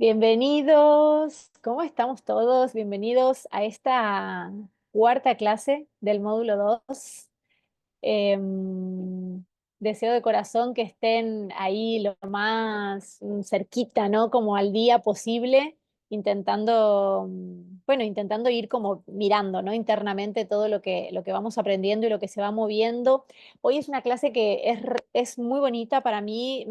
Bienvenidos, ¿cómo estamos todos? Bienvenidos a esta cuarta clase del módulo 2. Deseo de corazón que estén ahí lo más cerquita, ¿no? Como al día posible, intentando, bueno, intentando ir como mirando, ¿no? Internamente todo lo que vamos aprendiendo y lo que se va moviendo. Hoy es una clase que es muy bonita para mí,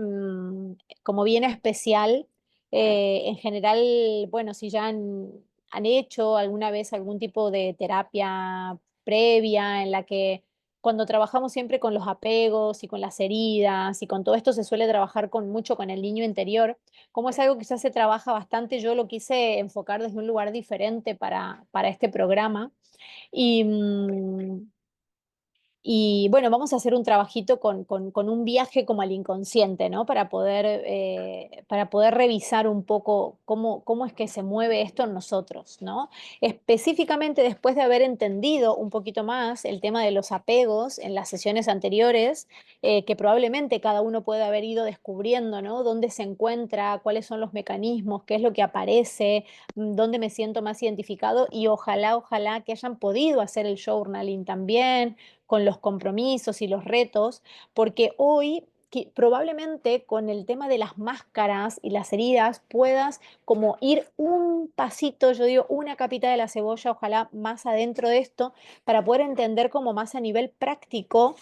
como bien especial. En general, bueno, si ya han hecho alguna vez algún tipo de terapia previa en la que cuando trabajamos siempre con los apegos y con las heridas y con todo esto se suele trabajar mucho con el niño interior, como es algo que ya se trabaja bastante, yo lo quise enfocar desde un lugar diferente para este programa. Y, y bueno, vamos a hacer un trabajito con un viaje como al inconsciente, ¿no? Para poder revisar un poco cómo es que se mueve esto en nosotros, ¿no? Específicamente después de haber entendido un poquito más el tema de los apegos en las sesiones anteriores, que probablemente cada uno puede haber ido descubriendo, ¿no? Dónde se encuentra, cuáles son los mecanismos, qué es lo que aparece, dónde me siento más identificado y ojalá que hayan podido hacer el journaling también con los compromisos y los retos, porque hoy probablemente con el tema de las máscaras y las heridas puedas como ir un pasito, yo digo, una capita de la cebolla, ojalá más adentro de esto, para poder entender como más a nivel práctico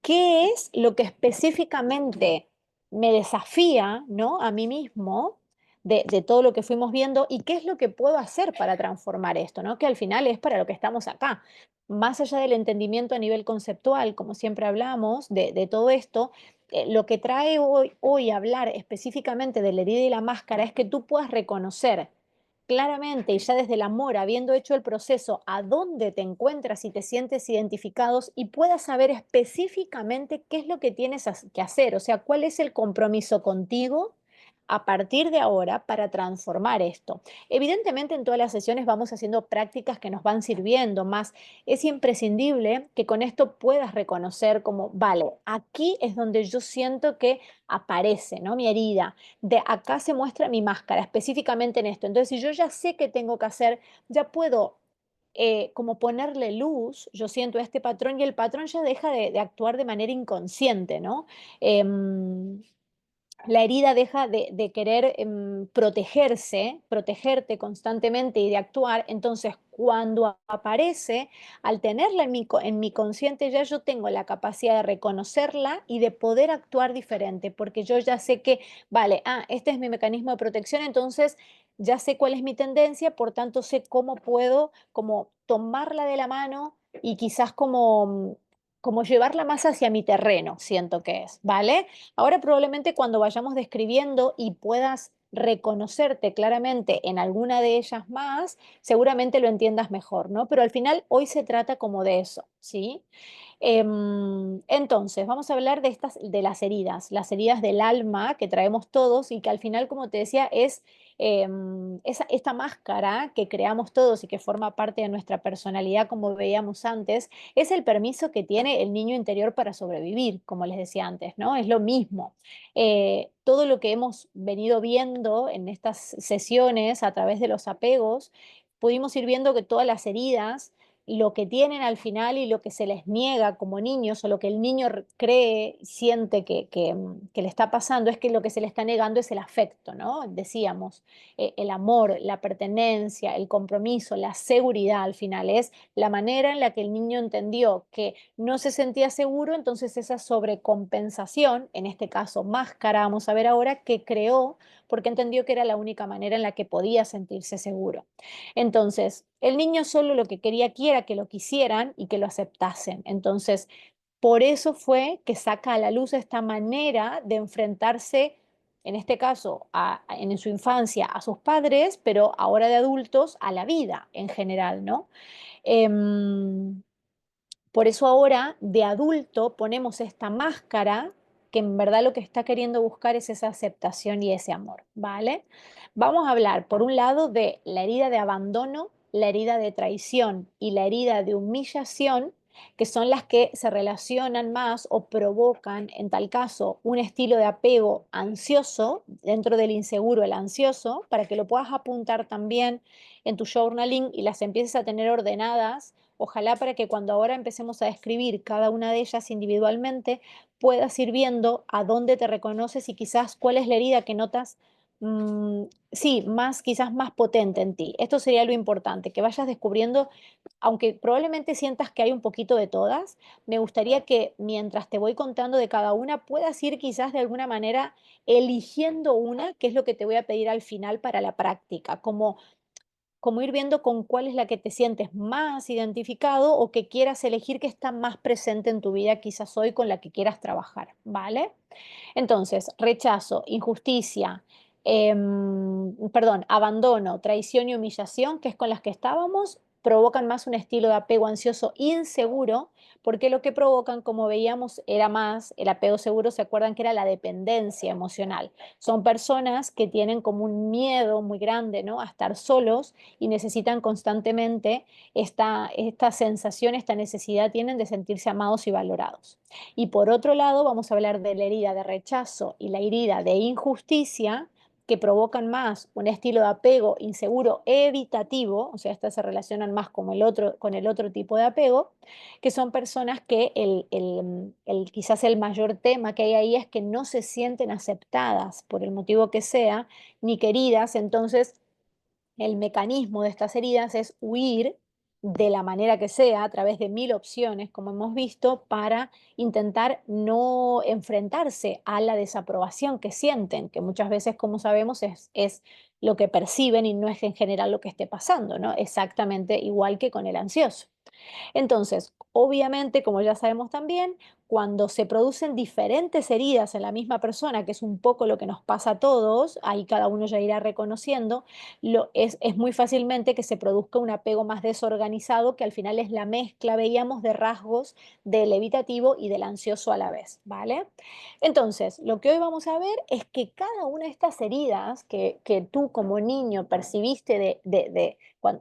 qué es lo que específicamente me desafía, ¿no? A mí mismo de todo lo que fuimos viendo y qué es lo que puedo hacer para transformar esto, ¿no? Que al final es para lo que estamos acá. Más allá del entendimiento a nivel conceptual, como siempre hablamos, de todo esto, lo que trae hoy hablar específicamente de la herida y la máscara es que tú puedas reconocer claramente y ya desde el amor, habiendo hecho el proceso, a dónde te encuentras y te sientes identificados y puedas saber específicamente qué es lo que tienes que hacer, o sea, cuál es el compromiso contigo a partir de ahora para transformar esto. Evidentemente en todas las sesiones vamos haciendo prácticas que nos van sirviendo, más es imprescindible que con esto puedas reconocer como, vale, aquí es donde yo siento que aparece, ¿no? Mi herida, de acá se muestra mi máscara, específicamente en esto. Entonces, si yo ya sé qué tengo que hacer, ya puedo como ponerle luz, yo siento este patrón y el patrón ya deja de actuar de manera inconsciente, ¿no? Em, la herida deja de querer protegerse, protegerte constantemente y de actuar, entonces cuando aparece, al tenerla en mi consciente, ya yo tengo la capacidad de reconocerla y de poder actuar diferente, porque yo ya sé que, vale, este es mi mecanismo de protección, entonces ya sé cuál es mi tendencia, por tanto sé cómo puedo como tomarla de la mano y quizás como llevarla más hacia mi terreno, siento que es, ¿vale? Ahora probablemente cuando vayamos describiendo y puedas reconocerte claramente en alguna de ellas más, seguramente lo entiendas mejor, ¿no? Pero al final hoy se trata como de eso, ¿sí? Entonces, vamos a hablar de estas, de las heridas del alma que traemos todos y que al final, como te decía, es esta máscara que creamos todos y que forma parte de nuestra personalidad, como veíamos antes, es el permiso que tiene el niño interior para sobrevivir, como les decía antes, ¿no? Es lo mismo. Todo lo que hemos venido viendo en estas sesiones a través de los apegos, pudimos ir viendo que todas las heridas lo que tienen al final y lo que se les niega como niños o lo que el niño cree, siente que le está pasando, es que lo que se le está negando es el afecto, ¿no? Decíamos, el amor, la pertenencia, el compromiso, la seguridad al final es la manera en la que el niño entendió que no se sentía seguro, entonces esa sobrecompensación, en este caso máscara, vamos a ver ahora, que creó porque entendió que era la única manera en la que podía sentirse seguro. Entonces, el niño solo lo que quería aquí era que lo quisieran y que lo aceptasen. Entonces, por eso fue que saca a la luz esta manera de enfrentarse, en este caso, en su infancia a sus padres, pero ahora de adultos a la vida en general, ¿no? Em, por eso ahora de adulto ponemos esta máscara que en verdad lo que está queriendo buscar es esa aceptación y ese amor, ¿vale? Vamos a hablar, por un lado, de la herida de abandono, la herida de traición y la herida de humillación que son las que se relacionan más o provocan, en tal caso, un estilo de apego ansioso, dentro del inseguro, el ansioso, para que lo puedas apuntar también en tu journaling y las empieces a tener ordenadas. Ojalá para que cuando ahora empecemos a describir cada una de ellas individualmente, puedas ir viendo a dónde te reconoces y quizás cuál es la herida que notas, sí, más, quizás más potente en ti. Esto sería lo importante, que vayas descubriendo, aunque probablemente sientas que hay un poquito de todas. Me gustaría que mientras te voy contando de cada una, puedas ir quizás de alguna manera eligiendo una, que es lo que te voy a pedir al final para la práctica, como ir viendo con cuál es la que te sientes más identificado o que quieras elegir, que está más presente en tu vida quizás hoy, con la que quieras trabajar, ¿vale? Entonces, rechazo, injusticia, perdón, abandono, traición y humillación, que es con las que estábamos, provocan más un estilo de apego ansioso inseguro, porque lo que provocan, como veíamos, era más el apego seguro. ¿Se acuerdan que era la dependencia emocional? Son personas que tienen como un miedo muy grande, ¿no?, a estar solos y necesitan constantemente esta sensación, esta necesidad tienen de sentirse amados y valorados. Y por otro lado, vamos a hablar de la herida de rechazo y la herida de injusticia, que provocan más un estilo de apego inseguro evitativo. O sea, estas se relacionan más con el otro tipo de apego, que son personas que quizás el mayor tema que hay ahí es que no se sienten aceptadas por el motivo que sea, ni queridas. Entonces, el mecanismo de estas heridas es huir de la manera que sea, a través de mil opciones, como hemos visto, para intentar no enfrentarse a la desaprobación que sienten, que muchas veces, como sabemos, es lo que perciben y no es en general lo que esté pasando, ¿no? Exactamente igual que con el ansioso. Entonces, obviamente, como ya sabemos también, cuando se producen diferentes heridas en la misma persona, que es un poco lo que nos pasa a todos, ahí cada uno ya irá reconociendo, es muy fácilmente que se produzca un apego más desorganizado, que al final es la mezcla, veíamos, de rasgos del evitativo y del ansioso a la vez, ¿vale? Entonces, lo que hoy vamos a ver es que cada una de estas heridas que tú como niño percibiste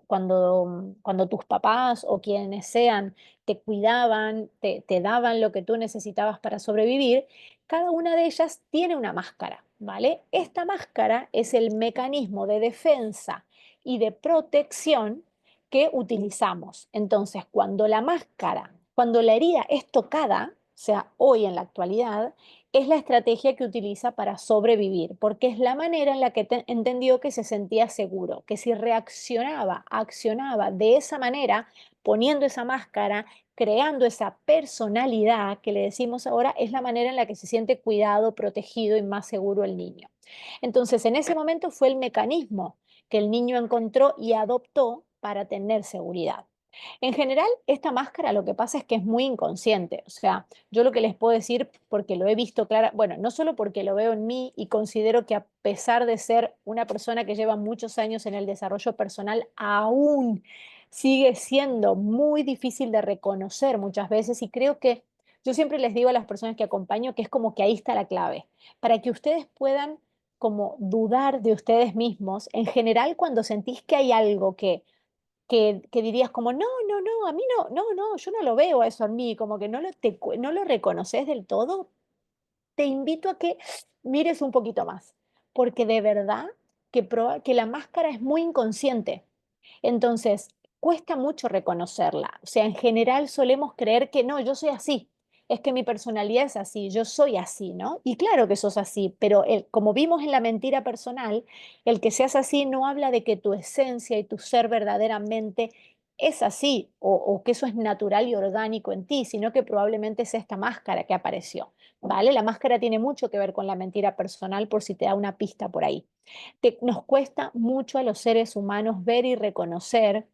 cuando tus papás o quienes sean te cuidaban, te daban lo que tú necesitabas para sobrevivir, cada una de ellas tiene una máscara, ¿vale? Esta máscara es el mecanismo de defensa y de protección que utilizamos. Entonces, cuando la herida es tocada, o sea, hoy en la actualidad, es la estrategia que utiliza para sobrevivir, porque es la manera en la que entendió que se sentía seguro, que si reaccionaba, accionaba de esa manera, poniendo esa máscara, creando esa personalidad que le decimos ahora, es la manera en la que se siente cuidado, protegido y más seguro el niño. Entonces, en ese momento fue el mecanismo que el niño encontró y adoptó para tener seguridad. En general, esta máscara, lo que pasa es que es muy inconsciente. O sea, yo lo que les puedo decir, porque lo he visto clara, bueno, no solo porque lo veo en mí y considero que, a pesar de ser una persona que lleva muchos años en el desarrollo personal, aún sigue siendo muy difícil de reconocer muchas veces, y creo que yo siempre les digo a las personas que acompaño que es como que ahí está la clave, para que ustedes puedan como dudar de ustedes mismos. En general, cuando sentís que hay algo que dirías como: "No, no, no, a mí no, no, no, yo no lo veo eso en mí", como que no lo reconoces del todo, te invito a que mires un poquito más, porque de verdad que la máscara es muy inconsciente. Entonces, cuesta mucho reconocerla. O sea, en general solemos creer que no, yo soy así, es que mi personalidad es así, yo soy así, ¿no? Y claro que sos así, pero como vimos en la mentira personal, el que seas así no habla de que tu esencia y tu ser verdaderamente es así, o que eso es natural y orgánico en ti, sino que probablemente es esta máscara que apareció, ¿vale? La máscara tiene mucho que ver con la mentira personal, por si te da una pista por ahí. Nos cuesta mucho a los seres humanos ver y reconocer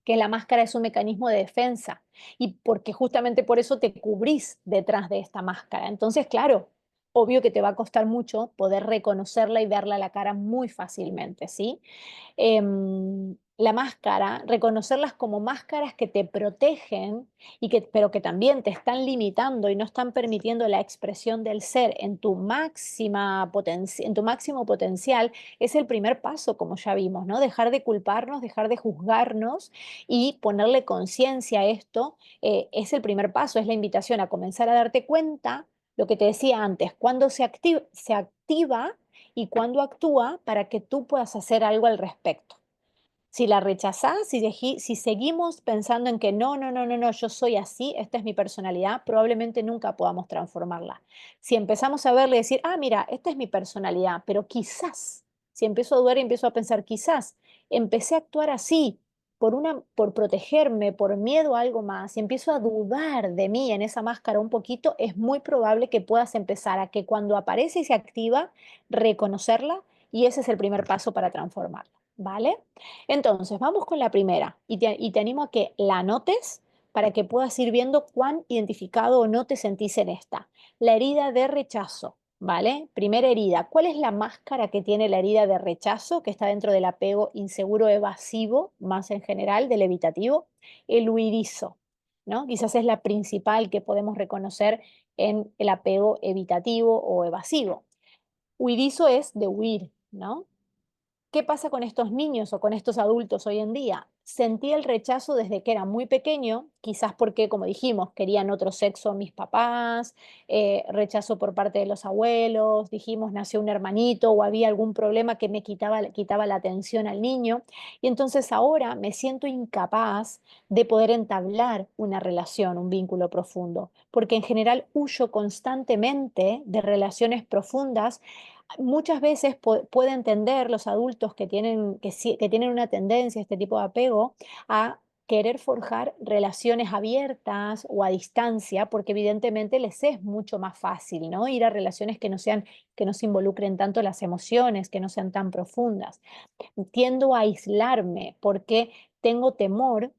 que la máscara es un mecanismo de defensa, y porque justamente por eso te cubrís detrás de esta máscara. Entonces, claro, obvio que te va a costar mucho poder reconocerla y verla a la cara muy fácilmente, ¿sí? la máscara, reconocerlas como máscaras que te protegen pero que también te están limitando y no están permitiendo la expresión del ser en tu en tu máximo potencial, es el primer paso, como ya vimos, ¿no? Dejar de culparnos, dejar de juzgarnos y ponerle conciencia a esto, es el primer paso, es la invitación a comenzar a darte cuenta, lo que te decía antes, cuando se activa y cuando actúa para que tú puedas hacer algo al respecto. Si la rechazás, si seguimos pensando en que no, no, no, no, no, yo soy así, esta es mi personalidad, probablemente nunca podamos transformarla. Si empezamos a verle y decir, ah, mira, esta es mi personalidad, pero quizás, si empiezo a dudar y empiezo a pensar, quizás empecé a actuar así por protegerme, por miedo a algo más, y empiezo a dudar de mí en esa máscara un poquito, es muy probable que puedas empezar a que cuando aparece y se activa, reconocerla, y ese es el primer paso para transformarla, ¿vale? Entonces, vamos con la primera y te animo a que la anotes para que puedas ir viendo cuán identificado o no te sentís en esta. La herida de rechazo, ¿vale? Primera herida. ¿Cuál es la máscara que tiene la herida de rechazo que está dentro del apego inseguro evasivo, más en general, del evitativo? El huidizo, ¿no? Quizás es la principal que podemos reconocer en el apego evitativo o evasivo. Huidizo es de huir, ¿no? ¿Qué pasa con estos niños o con estos adultos hoy en día? Sentí el rechazo desde que era muy pequeño, quizás porque, como dijimos, querían otro sexo mis papás, rechazo por parte de los abuelos, dijimos, nació un hermanito o había algún problema que me quitaba la atención al niño. Y entonces ahora me siento incapaz de poder entablar una relación, un vínculo profundo, porque en general huyo constantemente de relaciones profundas. Muchas veces puede entender los adultos que tienen una tendencia a este tipo de apego a querer forjar relaciones abiertas o a distancia, porque evidentemente les es mucho más fácil, ¿no? Ir a relaciones que no se involucren tanto las emociones, que no sean tan profundas. Tiendo a aislarme porque tengo temor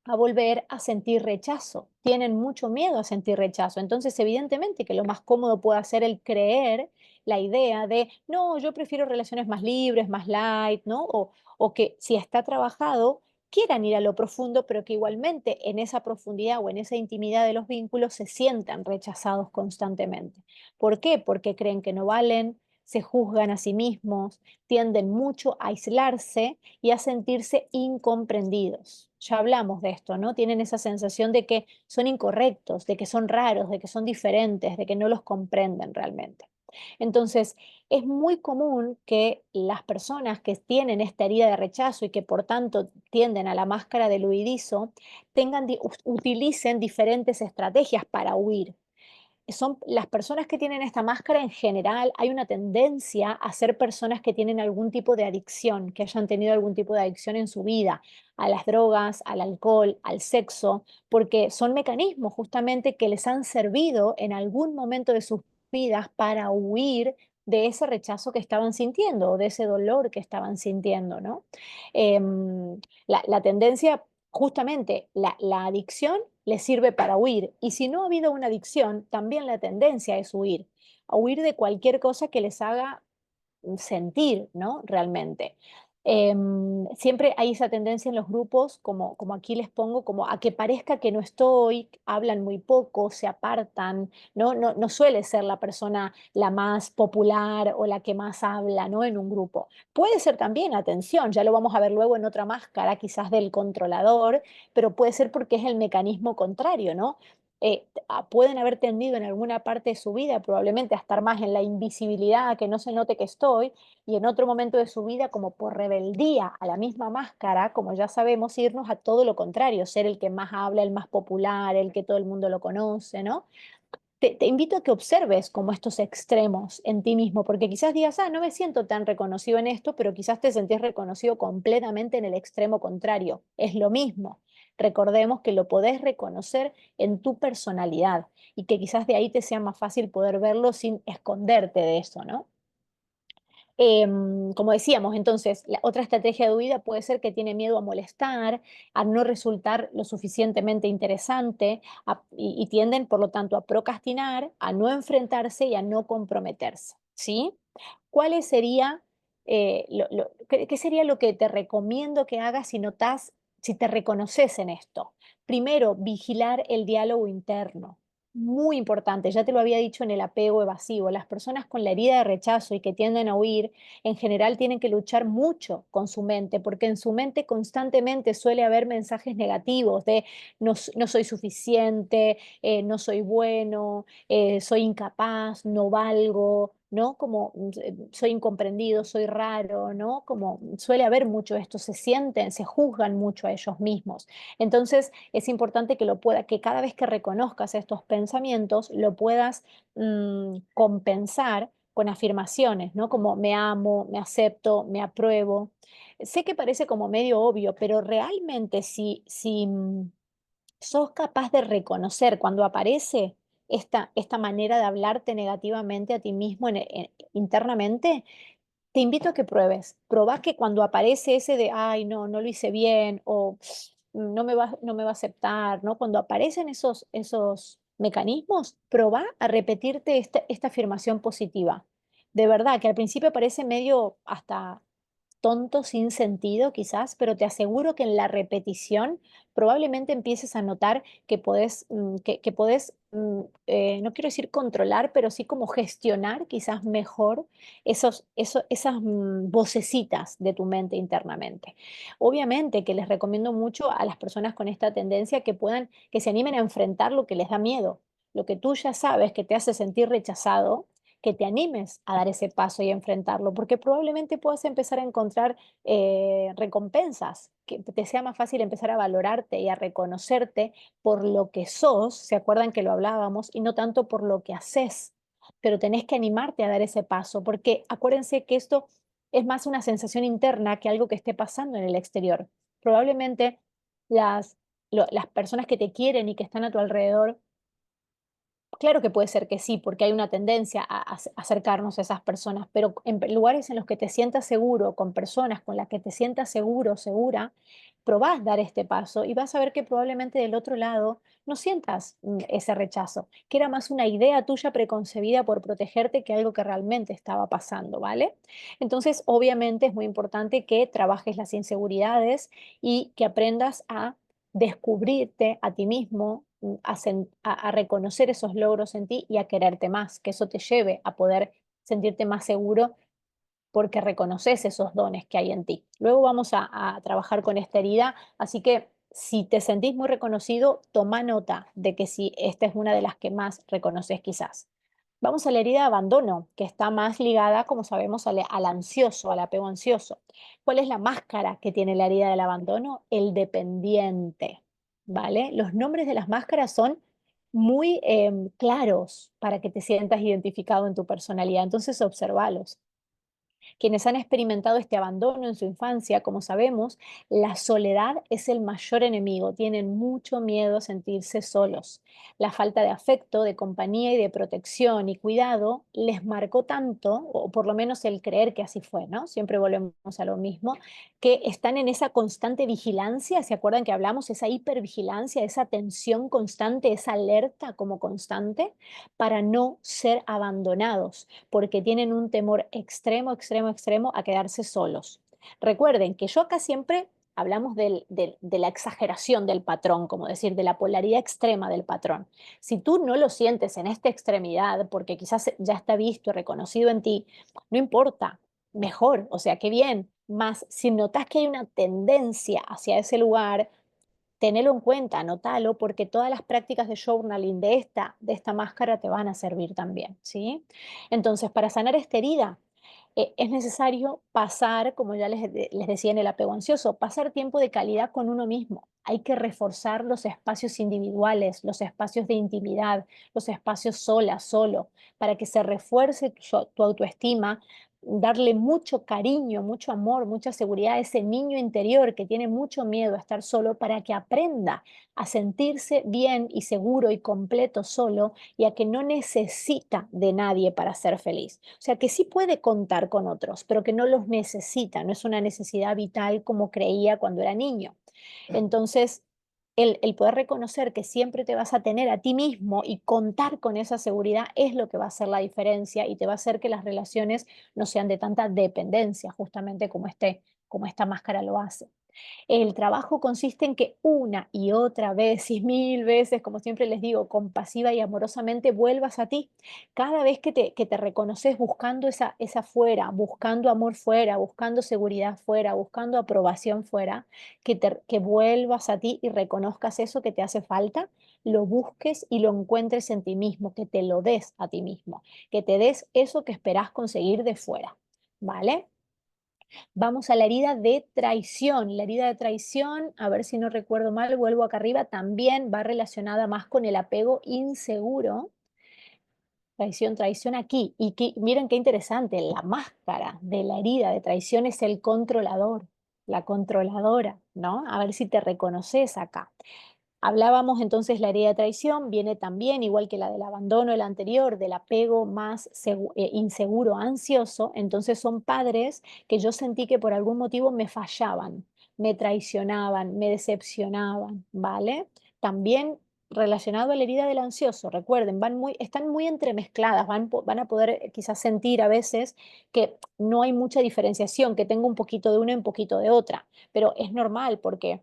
a volver a sentir rechazo. Tienen mucho miedo a sentir rechazo. Entonces, evidentemente que lo más cómodo puede ser el creer la idea de, no, yo prefiero relaciones más libres, más light, ¿no? O que si está trabajado, quieran ir a lo profundo, pero que igualmente en esa profundidad o en esa intimidad de los vínculos se sientan rechazados constantemente. ¿Por qué? Porque creen que no valen, se juzgan a sí mismos, tienden mucho a aislarse y a sentirse incomprendidos. Ya hablamos de esto, ¿no? Tienen esa sensación de que son incorrectos, de que son raros, de que son diferentes, de que no los comprenden realmente. Entonces, es muy común que las personas que tienen esta herida de rechazo y que por tanto tienden a la máscara del huidizo, utilicen diferentes estrategias para huir. Son las personas que tienen esta máscara en general, hay una tendencia a ser personas que tienen algún tipo de adicción, que hayan tenido algún tipo de adicción en su vida, a las drogas, al alcohol, al sexo, porque son mecanismos justamente que les han servido en algún momento de sus vidas para huir de ese rechazo que estaban sintiendo o de ese dolor que estaban sintiendo, ¿no? La tendencia, justamente, la adicción les sirve para huir. Y si no ha habido una adicción, también la tendencia es huir, a huir de cualquier cosa que les haga sentir, ¿no? Realmente. Siempre hay esa tendencia en los grupos, como aquí les pongo, como a que parezca que no estoy, hablan muy poco, se apartan, ¿no? No suele ser la persona la más popular o la que más habla, ¿no? En un grupo. Puede ser también, atención, ya lo vamos a ver luego en otra máscara, quizás del controlador, pero puede ser porque es el mecanismo contrario, ¿no? Pueden haber tendido en alguna parte de su vida probablemente a estar más en la invisibilidad, que no se note que estoy, y en otro momento de su vida, como por rebeldía a la misma máscara, como ya sabemos, irnos a todo lo contrario, ser el que más habla, el más popular, el que todo el mundo lo conoce, ¿no? Te invito a que observes como estos extremos en ti mismo, porque quizás digas, ah, no me siento tan reconocido en esto, pero quizás te sentís reconocido completamente en el extremo contrario. Es lo mismo. Recordemos que lo podés reconocer en tu personalidad y que quizás de ahí te sea más fácil poder verlo sin esconderte de eso, ¿no? Como decíamos, entonces, la otra estrategia de huida puede ser que tiene miedo a molestar, a no resultar lo suficientemente interesante y tienden, por lo tanto, a procrastinar, a no enfrentarse y a no comprometerse, ¿sí? ¿Cuál sería ¿qué sería lo que te recomiendo que hagas si notas, si te reconoces en esto? Primero, vigilar el diálogo interno. Muy importante, ya te lo había dicho en el apego evasivo. Las personas con la herida de rechazo y que tienden a huir, en general tienen que luchar mucho con su mente, porque en su mente constantemente suele haber mensajes negativos de no soy suficiente, no soy bueno, soy incapaz, no valgo, ¿no? Como soy incomprendido, soy raro, ¿no? Como suele haber mucho esto, se sienten, se juzgan mucho a ellos mismos. Entonces es importante que cada vez que reconozcas estos pensamientos, lo puedas compensar con afirmaciones, ¿no? Como me amo, me acepto, me apruebo. Sé que parece como medio obvio, pero realmente si sos capaz de reconocer cuando aparece esta manera de hablarte negativamente a ti mismo internamente, te invito a que pruebes. Probá que cuando aparece ese de, ay, no, no lo hice bien, o no me va a aceptar, ¿no? Cuando aparecen esos mecanismos, probá a repetirte esta afirmación positiva. De verdad, que al principio parece medio hasta tonto, sin sentido quizás, pero te aseguro que en la repetición probablemente empieces a notar que podés, no quiero decir controlar, pero sí como gestionar quizás mejor esas vocecitas de tu mente internamente. Obviamente que les recomiendo mucho a las personas con esta tendencia que se animen a enfrentar lo que les da miedo, lo que tú ya sabes que te hace sentir rechazado, que te animes a dar ese paso y a enfrentarlo, porque probablemente puedas empezar a encontrar recompensas, que te sea más fácil empezar a valorarte y a reconocerte por lo que sos, ¿se acuerdan que lo hablábamos? Y no tanto por lo que haces, pero tenés que animarte a dar ese paso, porque acuérdense que esto es más una sensación interna que algo que esté pasando en el exterior. Probablemente las, las personas que te quieren y que están a tu alrededor. Claro que puede ser que sí, porque hay una tendencia a acercarnos a esas personas, pero en lugares en los que te sientas seguro, con personas con las que te sientas seguro, segura, probás dar este paso y vas a ver que probablemente del otro lado no sientas ese rechazo, que era más una idea tuya preconcebida por protegerte que algo que realmente estaba pasando, ¿vale? Entonces, obviamente es muy importante que trabajes las inseguridades y que aprendas a descubrirte a ti mismo, a reconocer esos logros en ti y a quererte más, que eso te lleve a poder sentirte más seguro porque reconoces esos dones que hay en ti. Luego vamos a trabajar con esta herida, así que si te sentís muy reconocido, toma nota de que si esta es una de las que más reconoces quizás. Vamos a la herida de abandono, que está más ligada, como sabemos, al ansioso, al apego ansioso. ¿Cuál es la máscara que tiene la herida del abandono? El dependiente, ¿vale? Los nombres de las máscaras son muy claros para que te sientas identificado en tu personalidad, entonces observalos. Quienes han experimentado este abandono en su infancia, como sabemos, la soledad es el mayor enemigo. Tienen mucho miedo a sentirse solos. La falta de afecto, de compañía y de protección y cuidado les marcó tanto, o por lo menos el creer que así fue, ¿no? Siempre volvemos a lo mismo, que están en esa constante vigilancia. ¿Se acuerdan que hablamos? Esa hipervigilancia, esa tensión constante, esa alerta como constante para no ser abandonados porque tienen un temor extremo, extremo, extremo a quedarse solos. Recuerden que yo acá siempre hablamos de la exageración del patrón, como decir, de la polaridad extrema del patrón. Si tú no lo sientes en esta extremidad, porque quizás ya está visto y reconocido en ti, no importa, mejor, o sea, qué bien. Más si notas que hay una tendencia hacia ese lugar, tenelo en cuenta, anótalo, porque todas las prácticas de journaling de esta máscara te van a servir también, ¿sí? Entonces, para sanar esta herida, es necesario pasar, como ya les decía en el apego ansioso, pasar tiempo de calidad con uno mismo. Hay que reforzar los espacios individuales, los espacios de intimidad, los espacios sola, solo, para que se refuerce tu autoestima, darle mucho cariño, mucho amor, mucha seguridad a ese niño interior que tiene mucho miedo a estar solo para que aprenda a sentirse bien y seguro y completo solo y a que no necesita de nadie para ser feliz. O sea, que sí puede contar con otros, pero que no los necesita, no es una necesidad vital como creía cuando era niño. Entonces, el poder reconocer que siempre te vas a tener a ti mismo y contar con esa seguridad es lo que va a hacer la diferencia y te va a hacer que las relaciones no sean de tanta dependencia, justamente como esta máscara lo hace. El trabajo consiste en que una y otra vez y mil veces, como siempre les digo, compasiva y amorosamente vuelvas a ti. Cada vez que te reconoces buscando esa fuera, buscando amor fuera, buscando seguridad fuera, buscando aprobación fuera, que vuelvas a ti y reconozcas eso que te hace falta, lo busques y lo encuentres en ti mismo, que te lo des a ti mismo, que te des eso que esperás conseguir de fuera. ¿Vale? Vamos a la herida de traición. La herida de traición, a ver si no recuerdo mal, vuelvo acá arriba, también va relacionada más con el apego inseguro. Traición, traición aquí. Y que, miren qué interesante, la máscara de la herida de traición es el controlador, la controladora, ¿no? A ver si te reconoces acá. Hablábamos entonces la herida de traición, viene también, igual que la del abandono, el anterior, del apego más inseguro, ansioso. Entonces son padres que yo sentí que por algún motivo me fallaban, me traicionaban, me decepcionaban, ¿vale? También relacionado a la herida del ansioso, recuerden, están muy entremezcladas, van a poder quizás sentir a veces que no hay mucha diferenciación, que tengo un poquito de una y un poquito de otra, pero es normal porque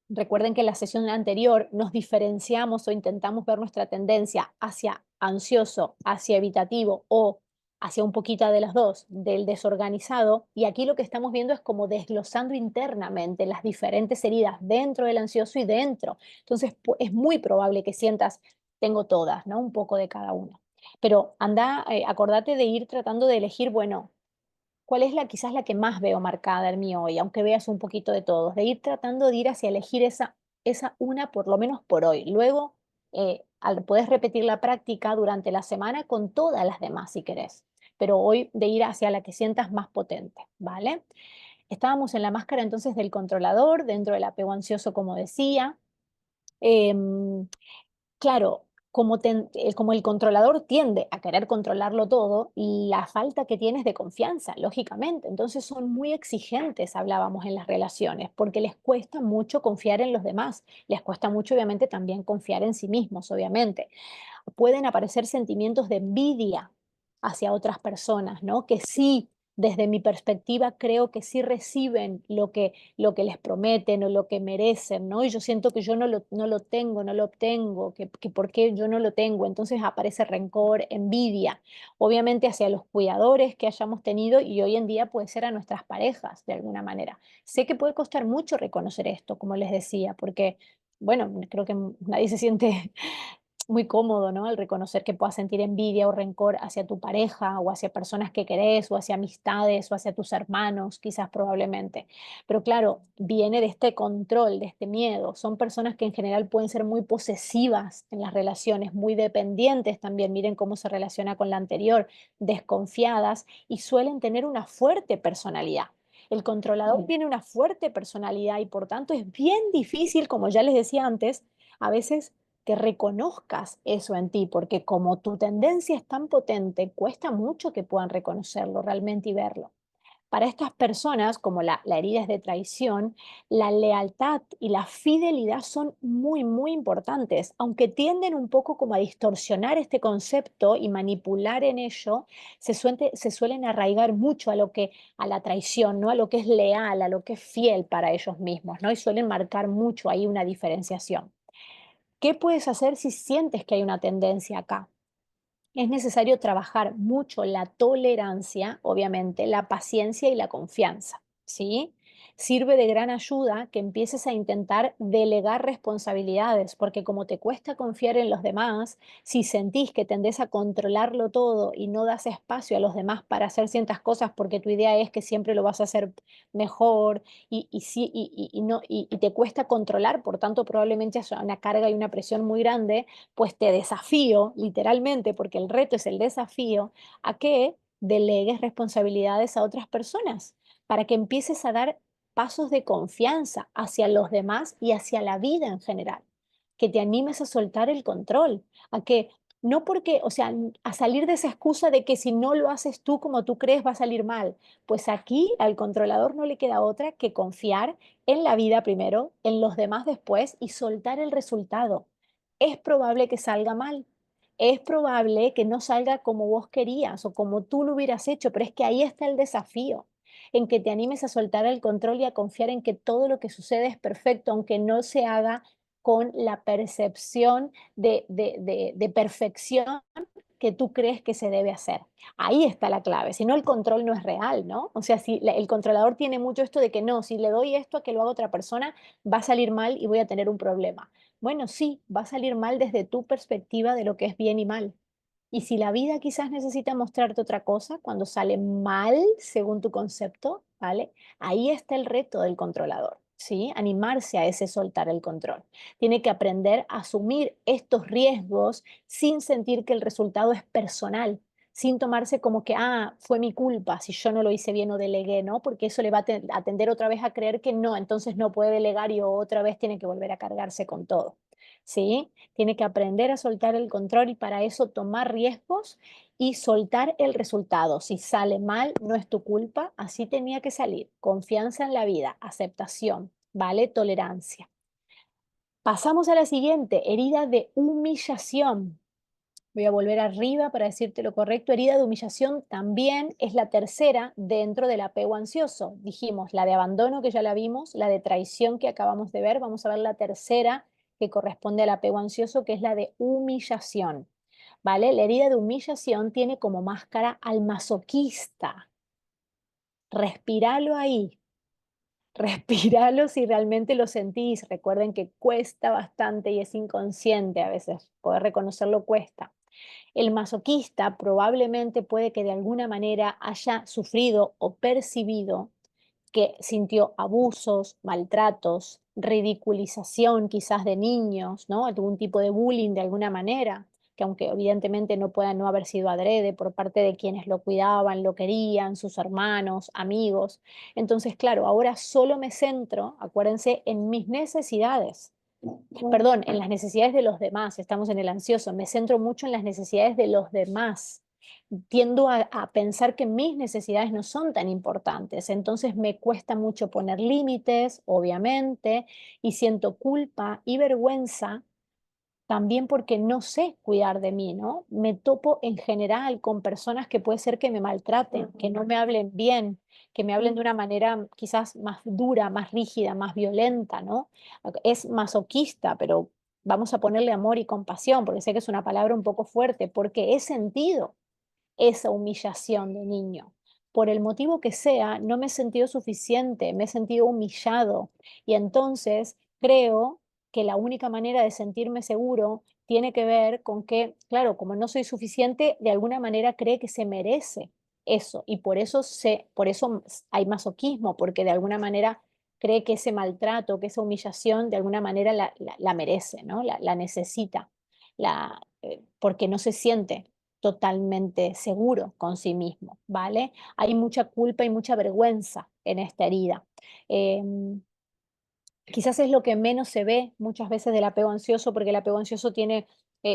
recuerden que en la sesión anterior nos diferenciamos o intentamos ver nuestra tendencia hacia ansioso, hacia evitativo o hacia un poquito de las dos, del desorganizado, y aquí lo que estamos viendo es como desglosando internamente las diferentes heridas dentro del ansioso y dentro. Entonces es muy probable que sientas, tengo todas, ¿no? Un poco de cada una. Pero anda, acordate de ir tratando de elegir, bueno, ¿cuál es quizás la que más veo marcada en mí hoy? Aunque veas un poquito de todos, de ir tratando de ir hacia elegir esa una por lo menos por hoy. Luego, puedes repetir la práctica durante la semana con todas las demás si querés, pero hoy de ir hacia la que sientas más potente, ¿vale? Estábamos en la máscara entonces del controlador, dentro del apego ansioso, como decía. Em, Claro, como el controlador tiende a querer controlarlo todo, la falta que tienes de confianza, lógicamente. Entonces son muy exigentes, hablábamos en las relaciones, porque les cuesta mucho confiar en los demás. Les cuesta mucho, obviamente, también confiar en sí mismos, obviamente. Pueden aparecer sentimientos de envidia hacia otras personas, ¿no? Que sí, desde mi perspectiva, creo que sí reciben lo que les prometen o lo que merecen, ¿no? Y yo siento que yo no lo tengo, no lo obtengo, que por qué yo no lo tengo. Entonces aparece rencor, envidia, obviamente hacia los cuidadores que hayamos tenido y hoy en día puede ser a nuestras parejas, de alguna manera. Sé que puede costar mucho reconocer esto, como les decía, porque, bueno, creo que nadie se siente muy cómodo, ¿no? El reconocer que puedas sentir envidia o rencor hacia tu pareja o hacia personas que querés o hacia amistades o hacia tus hermanos, quizás probablemente. Pero claro, viene de este control, de este miedo. Son personas que en general pueden ser muy posesivas en las relaciones, muy dependientes también. Miren cómo se relaciona con la anterior, desconfiadas y suelen tener una fuerte personalidad. El controlador tiene una fuerte personalidad y por tanto es bien difícil, como ya les decía antes, a veces que reconozcas eso en ti, porque como tu tendencia es tan potente, cuesta mucho que puedan reconocerlo realmente y verlo. Para estas personas, como la herida es de traición, la lealtad y la fidelidad son muy, muy importantes, aunque tienden un poco como a distorsionar este concepto y manipular en ello, se suelen arraigar mucho a la traición, ¿no? A lo que es leal, a lo que es fiel para ellos mismos, ¿no? Y suelen marcar mucho ahí una diferenciación. ¿Qué puedes hacer si sientes que hay una tendencia acá? Es necesario trabajar mucho la tolerancia, obviamente, la paciencia y la confianza, ¿sí? Sirve de gran ayuda que empieces a intentar delegar responsabilidades, porque como te cuesta confiar en los demás, si sentís que tendés a controlarlo todo y no das espacio a los demás para hacer ciertas cosas porque tu idea es que siempre lo vas a hacer mejor y te cuesta controlar, por tanto probablemente haya una carga y una presión muy grande, pues te desafío, literalmente, porque el reto es el desafío, a que delegues responsabilidades a otras personas, para que empieces a dar pasos de confianza hacia los demás y hacia la vida en general, que te animes a soltar el control, a que No porque, o sea, a salir de esa excusa de que si no lo haces tú como tú crees va a salir mal. Pues aquí al controlador no le queda otra que confiar en la vida primero, en los demás después y soltar el resultado. Es probable que salga mal, es probable que no salga como vos querías o como tú lo hubieras hecho, pero es que ahí está el desafío, en que te animes a soltar el control y a confiar en que todo lo que sucede es perfecto, aunque no se haga con la percepción de perfección que tú crees que se debe hacer. Ahí está la clave, si no el control no es real, ¿no? O sea, si el controlador tiene mucho esto de que no, si le doy esto a que lo haga otra persona, va a salir mal y voy a tener un problema. Bueno, sí, va a salir mal desde tu perspectiva de lo que es bien y mal. Y si la vida quizás necesita mostrarte otra cosa cuando sale mal según tu concepto, ¿vale? Ahí está el reto del controlador, ¿sí? Animarse a ese soltar el control. Tiene que aprender a asumir estos riesgos sin sentir que el resultado es personal, sin tomarse como que, ah, fue mi culpa si yo no lo hice bien o delegué, ¿no? Porque eso le va a tender otra vez a creer que no, entonces no puede delegar y otra vez tiene que volver a cargarse con todo, ¿sí? Tiene que aprender a soltar el control y para eso tomar riesgos y soltar el resultado. Si sale mal, no es tu culpa, así tenía que salir. Confianza en la vida, aceptación, ¿vale? Tolerancia. Pasamos a la siguiente, herida de humillación. Voy a volver arriba para decirte lo correcto. Herida de humillación también es la tercera dentro del apego ansioso. Dijimos la de abandono, que ya la vimos, la de traición que acabamos de ver. Vamos a ver la tercera que corresponde al apego ansioso, que es la de humillación. ¿Vale? La herida de humillación tiene como máscara al masoquista. Respíralo ahí. Respíralo si realmente lo sentís. Recuerden que cuesta bastante y es inconsciente a veces. Poder reconocerlo cuesta. El masoquista probablemente puede que de alguna manera haya sufrido o percibido que sintió abusos, maltratos, ridiculización quizás de niños, ¿no? Algún tipo de bullying de alguna manera, que aunque evidentemente no pueda no haber sido adrede por parte de quienes lo cuidaban, lo querían, sus hermanos, amigos. Entonces, claro, ahora solo me centro, acuérdense, en mis necesidades, perdón, en las necesidades de los demás, estamos en el ansioso, me centro mucho en las necesidades de los demás. Tiendo a pensar que mis necesidades no son tan importantes, entonces me cuesta mucho poner límites, obviamente, y siento culpa y vergüenza también porque no sé cuidar de mí, ¿no? Me topo en general con personas que puede ser que me maltraten, que no me hablen bien, que me hablen de una manera quizás más dura, más rígida, más violenta, ¿no? Es masoquista, pero vamos a ponerle amor y compasión, porque sé que es una palabra un poco fuerte, porque he sentido esa humillación de niño. Por el motivo que sea, no me he sentido suficiente, me he sentido humillado y entonces creo que la única manera de sentirme seguro tiene que ver con que, claro, como no soy suficiente, de alguna manera cree que se merece eso y por eso hay masoquismo, porque de alguna manera cree que ese maltrato, que esa humillación, de alguna manera la merece, ¿no? La necesita, porque no se siente totalmente seguro con sí mismo, ¿vale? Hay mucha culpa y mucha vergüenza en esta herida. Em, Quizás es lo que menos se ve muchas veces del apego ansioso, porque el apego ansioso tiene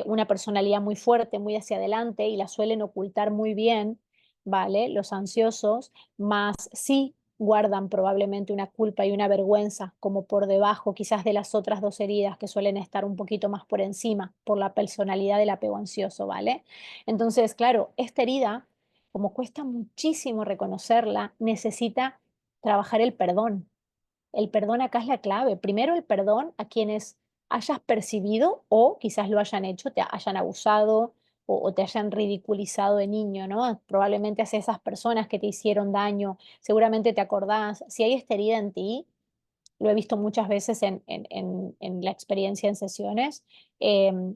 una personalidad muy fuerte, muy hacia adelante y la suelen ocultar muy bien, ¿vale? Los ansiosos, más sí guardan probablemente una culpa y una vergüenza como por debajo quizás de las otras dos heridas que suelen estar un poquito más por encima por la personalidad del apego ansioso, ¿vale? Entonces, claro, esta herida, como cuesta muchísimo reconocerla, necesita trabajar el perdón. El perdón acá es la clave. Primero el perdón a quienes hayas percibido o quizás lo hayan hecho, te hayan abusado o te hayan ridiculizado de niño, ¿no? Probablemente hacia esas personas que te hicieron daño, seguramente te acordás. Si hay esta herida en ti, lo he visto muchas veces en la experiencia en sesiones,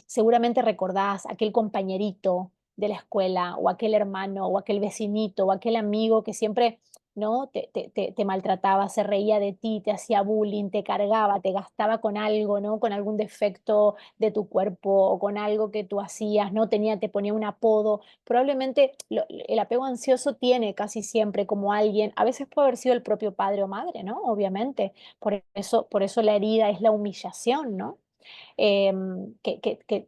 seguramente recordás aquel compañerito de la escuela o aquel hermano o aquel vecinito o aquel amigo que siempre, ¿no? Te maltrataba, se reía de ti, te hacía bullying, te cargaba, te gastaba con algo, ¿no? Con algún defecto de tu cuerpo o con algo que tú hacías, ¿no? Te ponía un apodo. Probablemente el apego ansioso tiene casi siempre como alguien, a veces puede haber sido el propio padre o madre, ¿no? Obviamente, por eso la herida es la humillación, ¿no? Que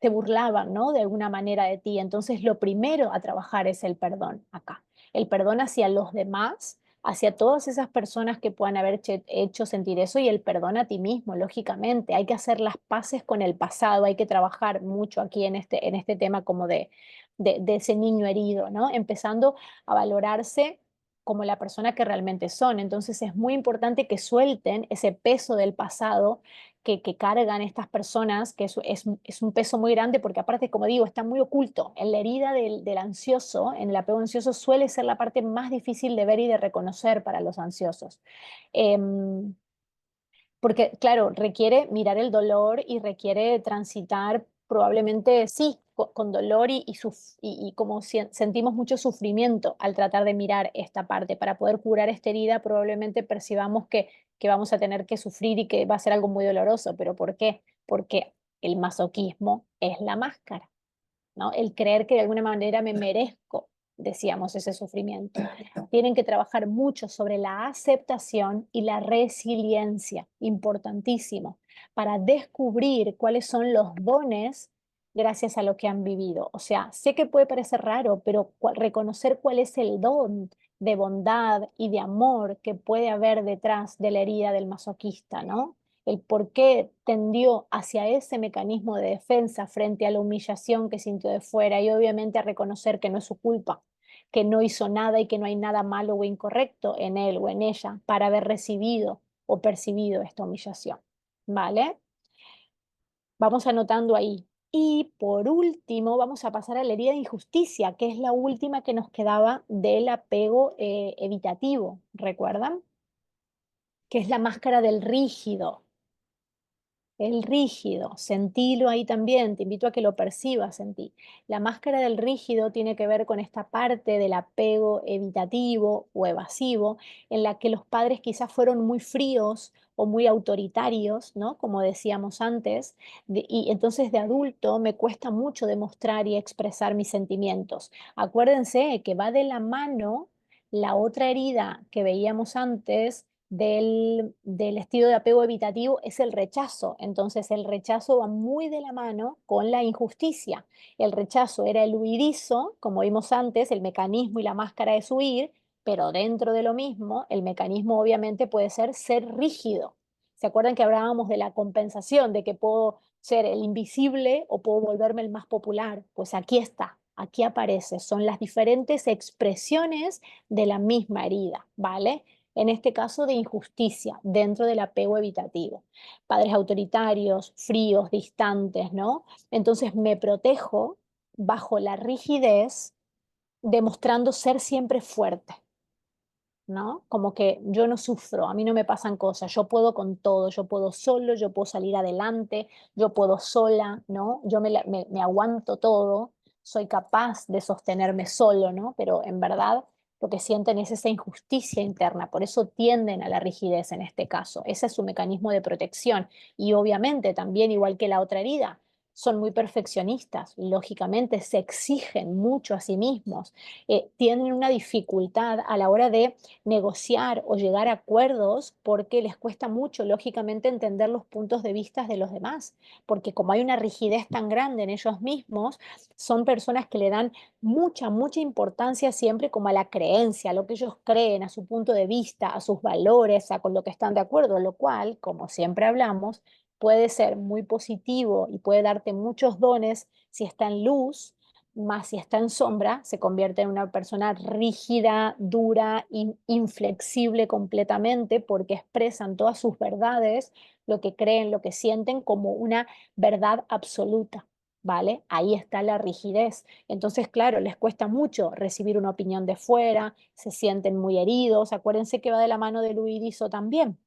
se burlaban, ¿no? De alguna manera de ti. Entonces, lo primero a trabajar es el perdón acá. El perdón hacia los demás, hacia todas esas personas que puedan haber hecho sentir eso y el perdón a ti mismo, lógicamente. Hay que hacer las paces con el pasado, hay que trabajar mucho aquí en este tema como de ese niño herido, ¿no? Empezando a valorarse como la persona que realmente son. Entonces es muy importante que suelten ese peso del pasado que cargan estas personas, que es un peso muy grande porque aparte, como digo, está muy oculto. En la herida del ansioso, en el apego ansioso, suele ser la parte más difícil de ver y de reconocer para los ansiosos. Em, Porque, claro, requiere mirar el dolor y requiere transitar probablemente, sí, con dolor y como sentimos mucho sufrimiento al tratar de mirar esta parte. Para poder curar esta herida, probablemente percibamos que vamos a tener que sufrir y que va a ser algo muy doloroso. ¿Pero por qué? Porque el masoquismo es la máscara, ¿no? El creer que de alguna manera me merezco, decíamos, ese sufrimiento. Tienen que trabajar mucho sobre la aceptación y la resiliencia, importantísimo, para descubrir cuáles son los dones gracias a lo que han vivido. O sea, sé que puede parecer raro, pero reconocer cuál es el don de bondad y de amor que puede haber detrás de la herida del masoquista, ¿no? El por qué tendió hacia ese mecanismo de defensa frente a la humillación que sintió de fuera y obviamente a reconocer que no es su culpa, que no hizo nada y que no hay nada malo o incorrecto en él o en ella para haber recibido o percibido esta humillación. ¿Vale? Vamos anotando ahí. Y por último, vamos a pasar a la herida de injusticia, que es la última que nos quedaba del apego evitativo, ¿recuerdan? Que es la máscara del rígido. El rígido, sentilo ahí también, te invito a que lo percibas en ti. La máscara del rígido tiene que ver con esta parte del apego evitativo o evasivo, en la que los padres quizás fueron muy fríos o muy autoritarios, ¿no? Como decíamos antes, y entonces de adulto me cuesta mucho demostrar y expresar mis sentimientos. Acuérdense que va de la mano la otra herida que veíamos antes del estilo de apego evitativo es el rechazo. Entonces el rechazo va muy de la mano con la injusticia. El rechazo era el huidizo, como vimos antes, el mecanismo y la máscara es huir, pero dentro de lo mismo, el mecanismo obviamente puede ser rígido. ¿Se acuerdan que hablábamos de la compensación, de que puedo ser el invisible o puedo volverme el más popular? Pues aquí está, aquí aparece. Son las diferentes expresiones de la misma herida, ¿vale? En este caso de injusticia dentro del apego evitativo. Padres autoritarios, fríos, distantes, ¿no? Entonces me protejo bajo la rigidez, demostrando ser siempre fuerte, ¿no? Como que yo no sufro, a mí no me pasan cosas, yo puedo con todo, yo puedo solo, yo puedo salir adelante, yo puedo sola, ¿no? Yo me aguanto todo, soy capaz de sostenerme solo, ¿no? Pero en verdad lo que sienten es esa injusticia interna, por eso tienden a la rigidez en este caso, ese es su mecanismo de protección y obviamente también igual que la otra herida. Son muy perfeccionistas, lógicamente se exigen mucho a sí mismos, tienen una dificultad a la hora de negociar o llegar a acuerdos porque les cuesta mucho, lógicamente, entender los puntos de vista de los demás, porque como hay una rigidez tan grande en ellos mismos, son personas que le dan mucha importancia siempre como a la creencia, a lo que ellos creen, a su punto de vista, a sus valores, a con lo que están de acuerdo, lo cual, como siempre hablamos, puede ser muy positivo y puede darte muchos dones si está en luz, más si está en sombra, se convierte en una persona rígida, dura, inflexible completamente, porque expresan todas sus verdades, lo que creen, lo que sienten, como una verdad absoluta, ¿vale? Ahí está la rigidez. Entonces, claro, les cuesta mucho recibir una opinión de fuera, se sienten muy heridos. Acuérdense que va de la mano del huidizo también.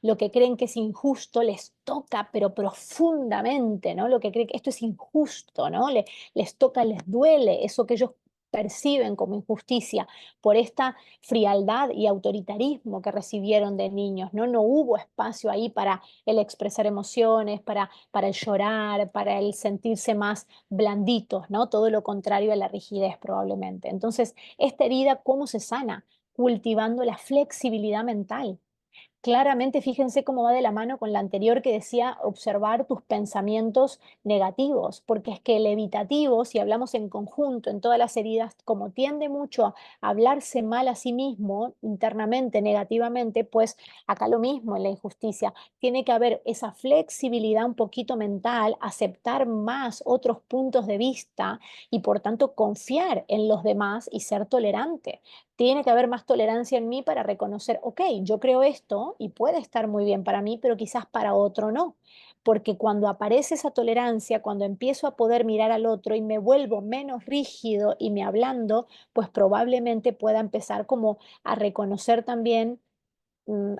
Lo que creen que es injusto les toca, pero profundamente, ¿no? Lo que creen que esto es injusto, ¿no? Les toca, les duele eso que ellos perciben como injusticia por esta frialdad y autoritarismo que recibieron de niños, ¿no? No hubo espacio ahí para el expresar emociones, para el llorar, para el sentirse más blanditos, ¿no? Todo lo contrario a la rigidez probablemente. Entonces, esta herida, ¿cómo se sana? Cultivando la flexibilidad mental, Claramente, fíjense cómo va de la mano con la anterior que decía observar tus pensamientos negativos, porque es que el evitativo, si hablamos en conjunto en todas las heridas, como tiende mucho a hablarse mal a sí mismo internamente, negativamente, pues acá lo mismo en la injusticia. Tiene que haber esa flexibilidad un poquito mental, aceptar más otros puntos de vista y por tanto confiar en los demás y ser tolerante. Tiene que haber más tolerancia en mí para reconocer, ok, yo creo esto y puede estar muy bien para mí, pero quizás para otro no. Porque cuando aparece esa tolerancia, cuando empiezo a poder mirar al otro y me vuelvo menos rígido y me hablando, pues probablemente pueda empezar como a reconocer también,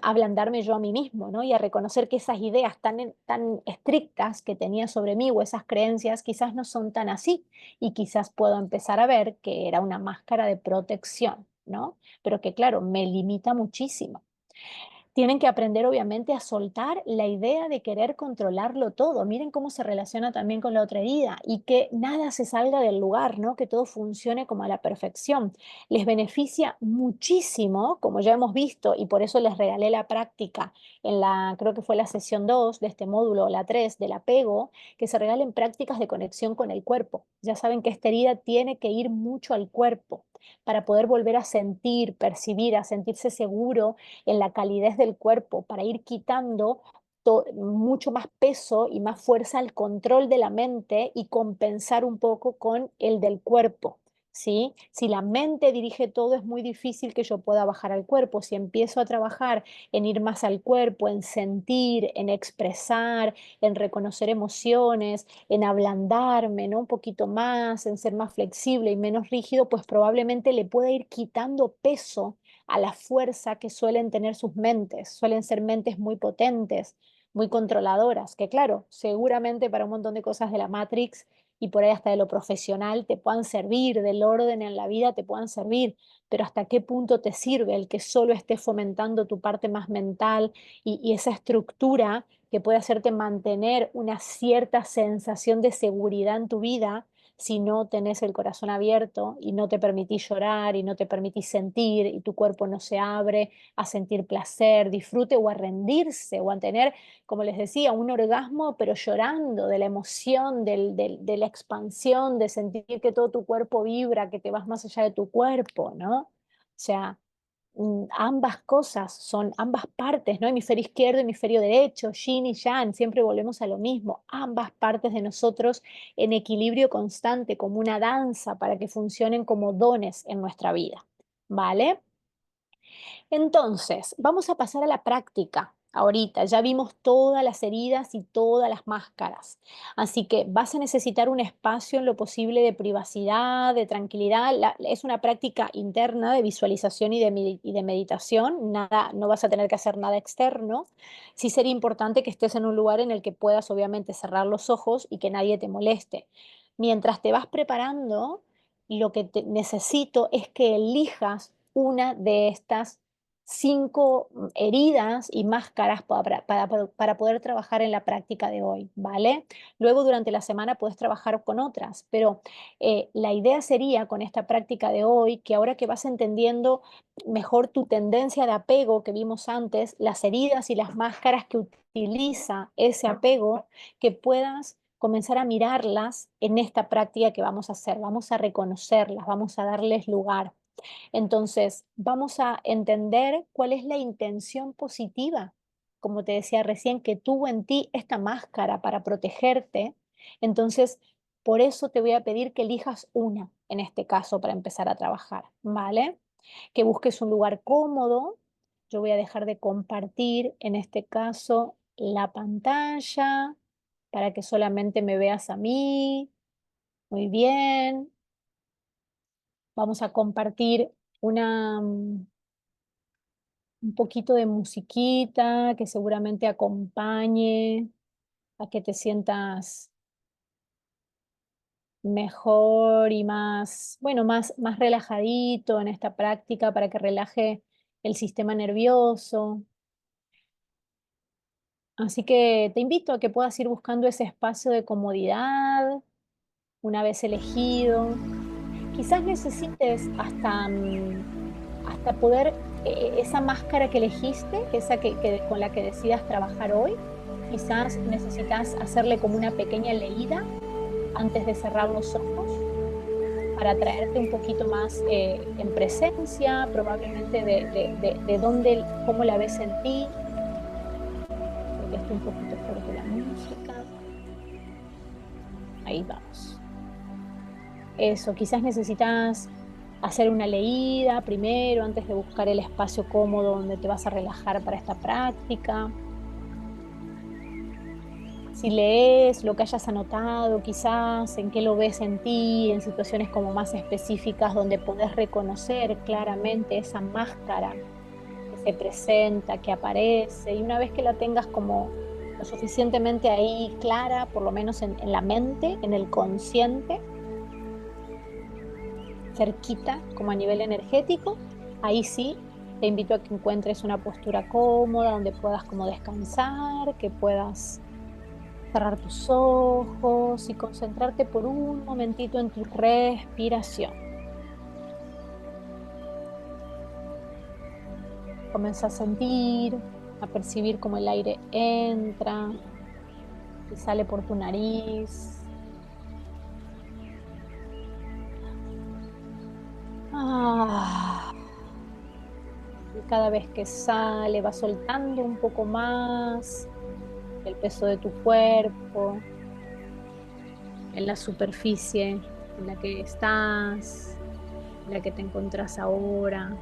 ablandarme yo a mí mismo, ¿no? Y a reconocer que esas ideas tan estrictas que tenía sobre mí o esas creencias quizás no son tan así y quizás puedo empezar a ver que era una máscara de protección, ¿no? Pero que claro, me limita muchísimo. Tienen que aprender, obviamente, a soltar la idea de querer controlarlo todo. Miren cómo se relaciona también con la otra herida y que nada se salga del lugar, ¿no? Que todo funcione como a la perfección. Les beneficia muchísimo, como ya hemos visto, y por eso les regalé la práctica en la, creo que fue la sesión 2 de este módulo, la 3 del apego, que se regalen prácticas de conexión con el cuerpo. Ya saben que esta herida tiene que ir mucho al cuerpo para poder volver a sentir, percibir, a sentirse seguro en la calidez del cuerpo para ir quitando mucho más peso y más fuerza al control de la mente y compensar un poco con el del cuerpo. ¿Sí? Si la mente dirige todo, es muy difícil que yo pueda bajar al cuerpo. Si empiezo a trabajar en ir más al cuerpo, en sentir, en expresar, en reconocer emociones, en ablandarme, ¿no? Un poquito más, en ser más flexible y menos rígido, pues probablemente le pueda ir quitando peso a la fuerza que suelen tener sus mentes. Suelen ser mentes muy potentes, muy controladoras, que claro, seguramente para un montón de cosas de la Matrix y por ahí hasta de lo profesional te puedan servir, del orden en la vida te puedan servir, pero hasta qué punto te sirve el que solo esté fomentando tu parte más mental y esa estructura que puede hacerte mantener una cierta sensación de seguridad en tu vida si no tenés el corazón abierto y no te permitís llorar y no te permitís sentir y tu cuerpo no se abre a sentir placer, disfrute o a rendirse o a tener, como les decía, un orgasmo pero llorando de la emoción, de la expansión, de sentir que todo tu cuerpo vibra, que te vas más allá de tu cuerpo, ¿no? O sea, ambas cosas son ambas partes, ¿no? Hemisferio izquierdo, hemisferio derecho, yin y yang, siempre volvemos a lo mismo, ambas partes de nosotros en equilibrio constante, como una danza, para que funcionen como dones en nuestra vida, ¿vale? Entonces, vamos a pasar a la práctica. Ahorita ya vimos todas las heridas y todas las máscaras. Así que vas a necesitar un espacio en lo posible de privacidad, de tranquilidad. Es una práctica interna de visualización y de meditación. Nada, no vas a tener que hacer nada externo. Sí sería importante que estés en un lugar en el que puedas obviamente cerrar los ojos y que nadie te moleste. Mientras te vas preparando, lo que necesito es que elijas una de estas 5 heridas y máscaras para poder trabajar en la práctica de hoy, ¿vale? Luego durante la semana puedes trabajar con otras, pero la idea sería con esta práctica de hoy que ahora que vas entendiendo mejor tu tendencia de apego que vimos antes, las heridas y las máscaras que utiliza ese apego, que puedas comenzar a mirarlas en esta práctica que vamos a hacer, vamos a reconocerlas, vamos a darles lugar. Entonces, vamos a entender cuál es la intención positiva, como te decía recién, que tuvo en ti esta máscara para protegerte. Entonces, por eso te voy a pedir que elijas una, en este caso, para empezar a trabajar, ¿vale? Que busques un lugar cómodo. Yo voy a dejar de compartir, en este caso, la pantalla para que solamente me veas a mí. Muy bien. Vamos a compartir una, un poquito de musiquita que seguramente acompañe a que te sientas mejor y más, bueno, más relajadito en esta práctica para que relaje el sistema nervioso. Así que te invito a que puedas ir buscando ese espacio de comodidad una vez elegido. Quizás necesites hasta hasta poder, esa máscara que elegiste, esa con la que decidas trabajar hoy, quizás necesitas hacerle como una pequeña leída antes de cerrar los ojos para traerte un poquito más en presencia, probablemente de dónde, cómo la ves en ti, porque está un poquito fuerte la música. Ahí vamos. Eso, quizás necesitas hacer una leída primero antes de buscar el espacio cómodo donde te vas a relajar para esta práctica. Si lees lo que hayas anotado, quizás en qué lo ves en ti, en situaciones como más específicas donde podés reconocer claramente esa máscara que se presenta, que aparece, y una vez que la tengas como lo suficientemente ahí clara, por lo menos en la mente, en el consciente, cerquita, como a nivel energético, ahí sí te invito a que encuentres una postura cómoda donde puedas como descansar, que puedas cerrar tus ojos y concentrarte por un momentito en tu respiración. Comienza a sentir, a percibir cómo el aire entra y sale por tu nariz. Ah, y cada vez que sale va soltando un poco más el peso de tu cuerpo en la superficie en la que estás, en la que te encuentras ahora.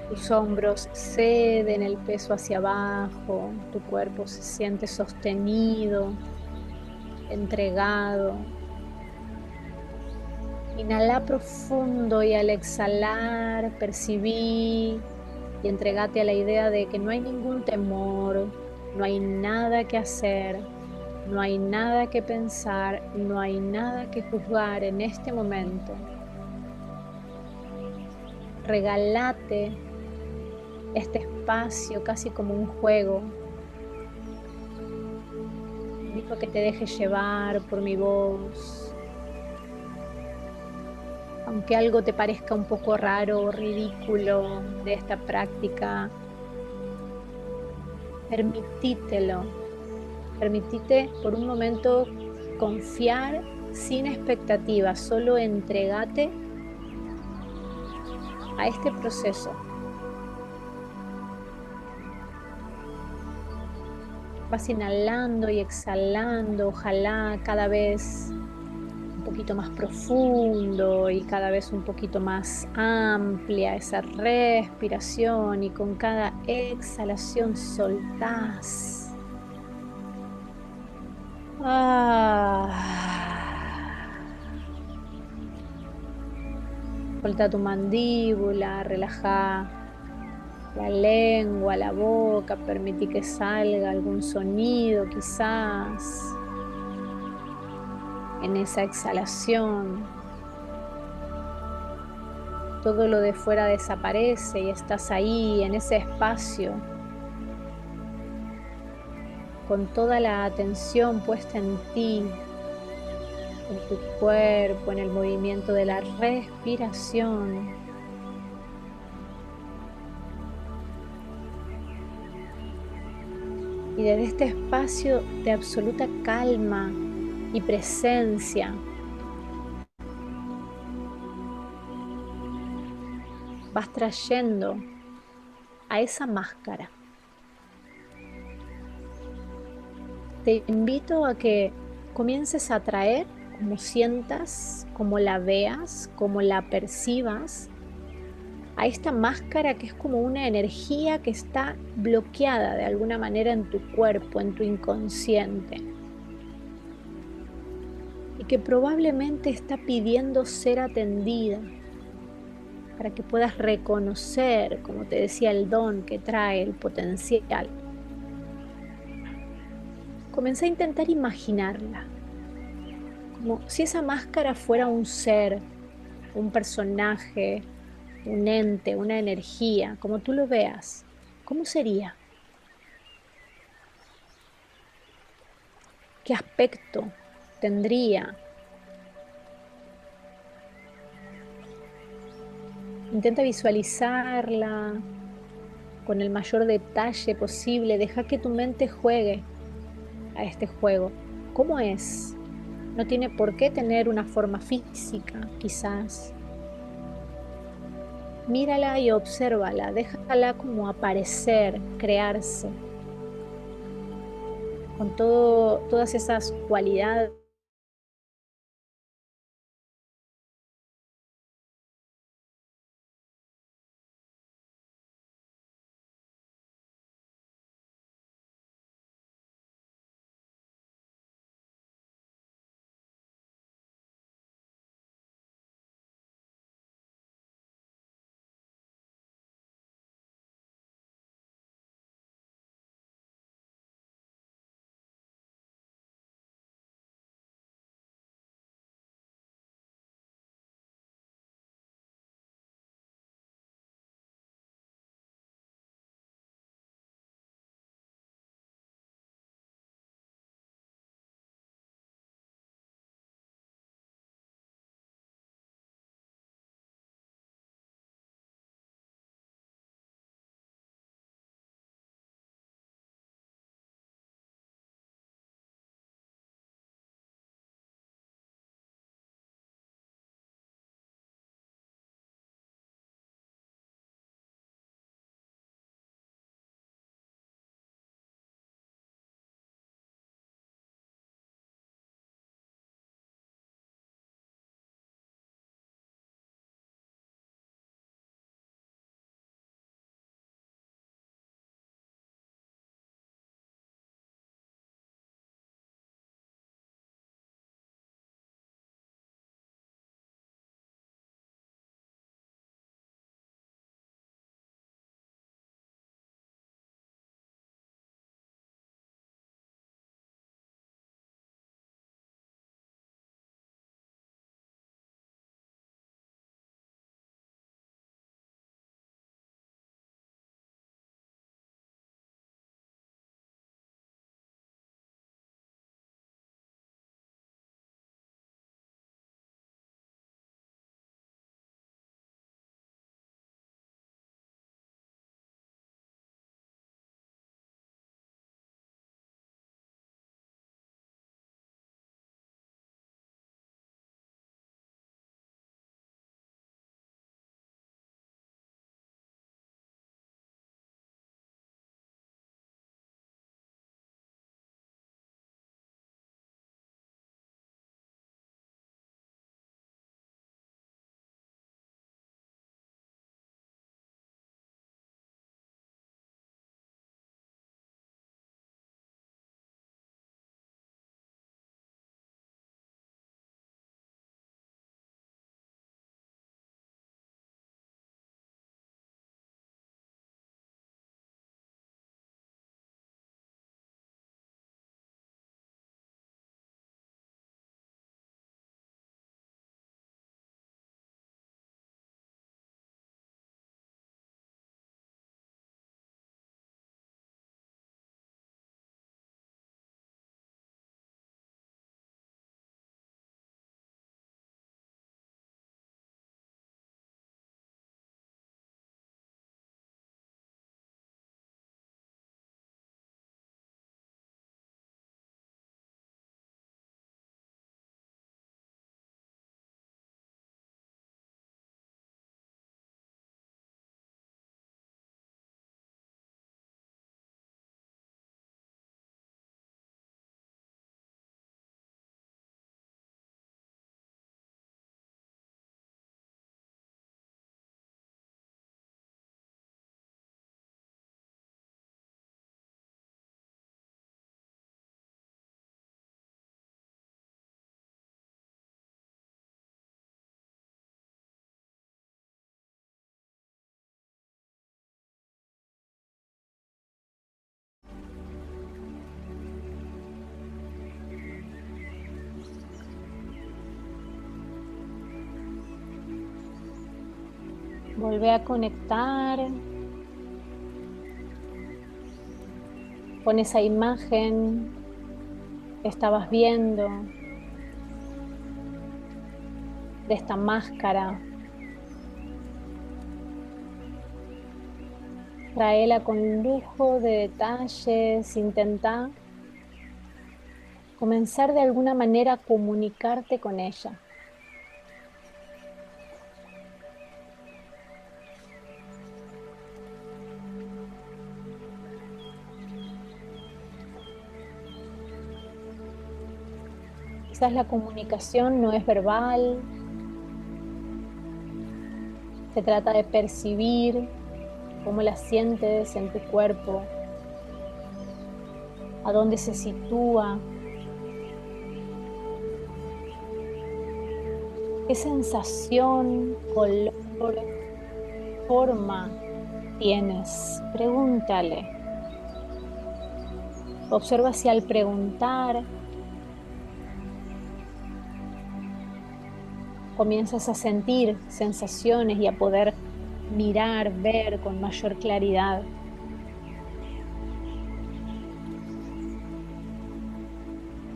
Tus hombros ceden el peso hacia abajo, tu cuerpo se siente sostenido, entregado. Inhala profundo y al exhalar percibí y entregate a la idea de que no hay ningún temor, no hay nada que hacer, no hay nada que pensar, no hay nada que juzgar en este momento. Regálate este espacio casi como un juego. Te invito a que te dejes llevar por mi voz. Aunque algo te parezca un poco raro o ridículo de esta práctica, permitítelo. Permitite por un momento confiar sin expectativas, solo entregate a este proceso. Vas inhalando y exhalando, ojalá cada vez un poquito más profundo y cada vez un poquito más amplia esa respiración, y con cada exhalación soltás. Suelta tu mandíbula, relaja la lengua, la boca, permití que salga algún sonido quizás en esa exhalación. Todo lo de fuera desaparece y estás ahí en ese espacio con toda la atención puesta en ti, en tu cuerpo, en el movimiento de la respiración. Y desde este espacio de absoluta calma y presencia, vas trayendo a esa máscara. Te invito a que comiences a traer, como sientas, como la veas, como la percibas, a esta máscara que es como una energía que está bloqueada de alguna manera en tu cuerpo, en tu inconsciente, y que probablemente está pidiendo ser atendida para que puedas reconocer, como te decía, el don que trae, el potencial. Comencé a intentar imaginarla, como si esa máscara fuera un ser, un personaje, un ente, una energía, como tú lo veas. ¿Cómo sería? qué aspecto tendría. Intenta visualizarla con el mayor detalle posible. Deja que tu mente juegue a este juego. ¿Cómo es? No tiene por qué tener una forma física, quizás. Mírala y obsérvala. Déjala como aparecer, crearse, con todas esas cualidades. Volvé a conectar con esa imagen, que estabas viendo, de esta máscara. Tráela con lujo de detalles, intenta comenzar de alguna manera a comunicarte con ella. Quizás la comunicación no es verbal, se trata de percibir cómo la sientes en tu cuerpo, a dónde se sitúa, qué sensación, color, forma tienes. Pregúntale. Observa si al preguntar comienzas a sentir sensaciones y a poder mirar, ver con mayor claridad.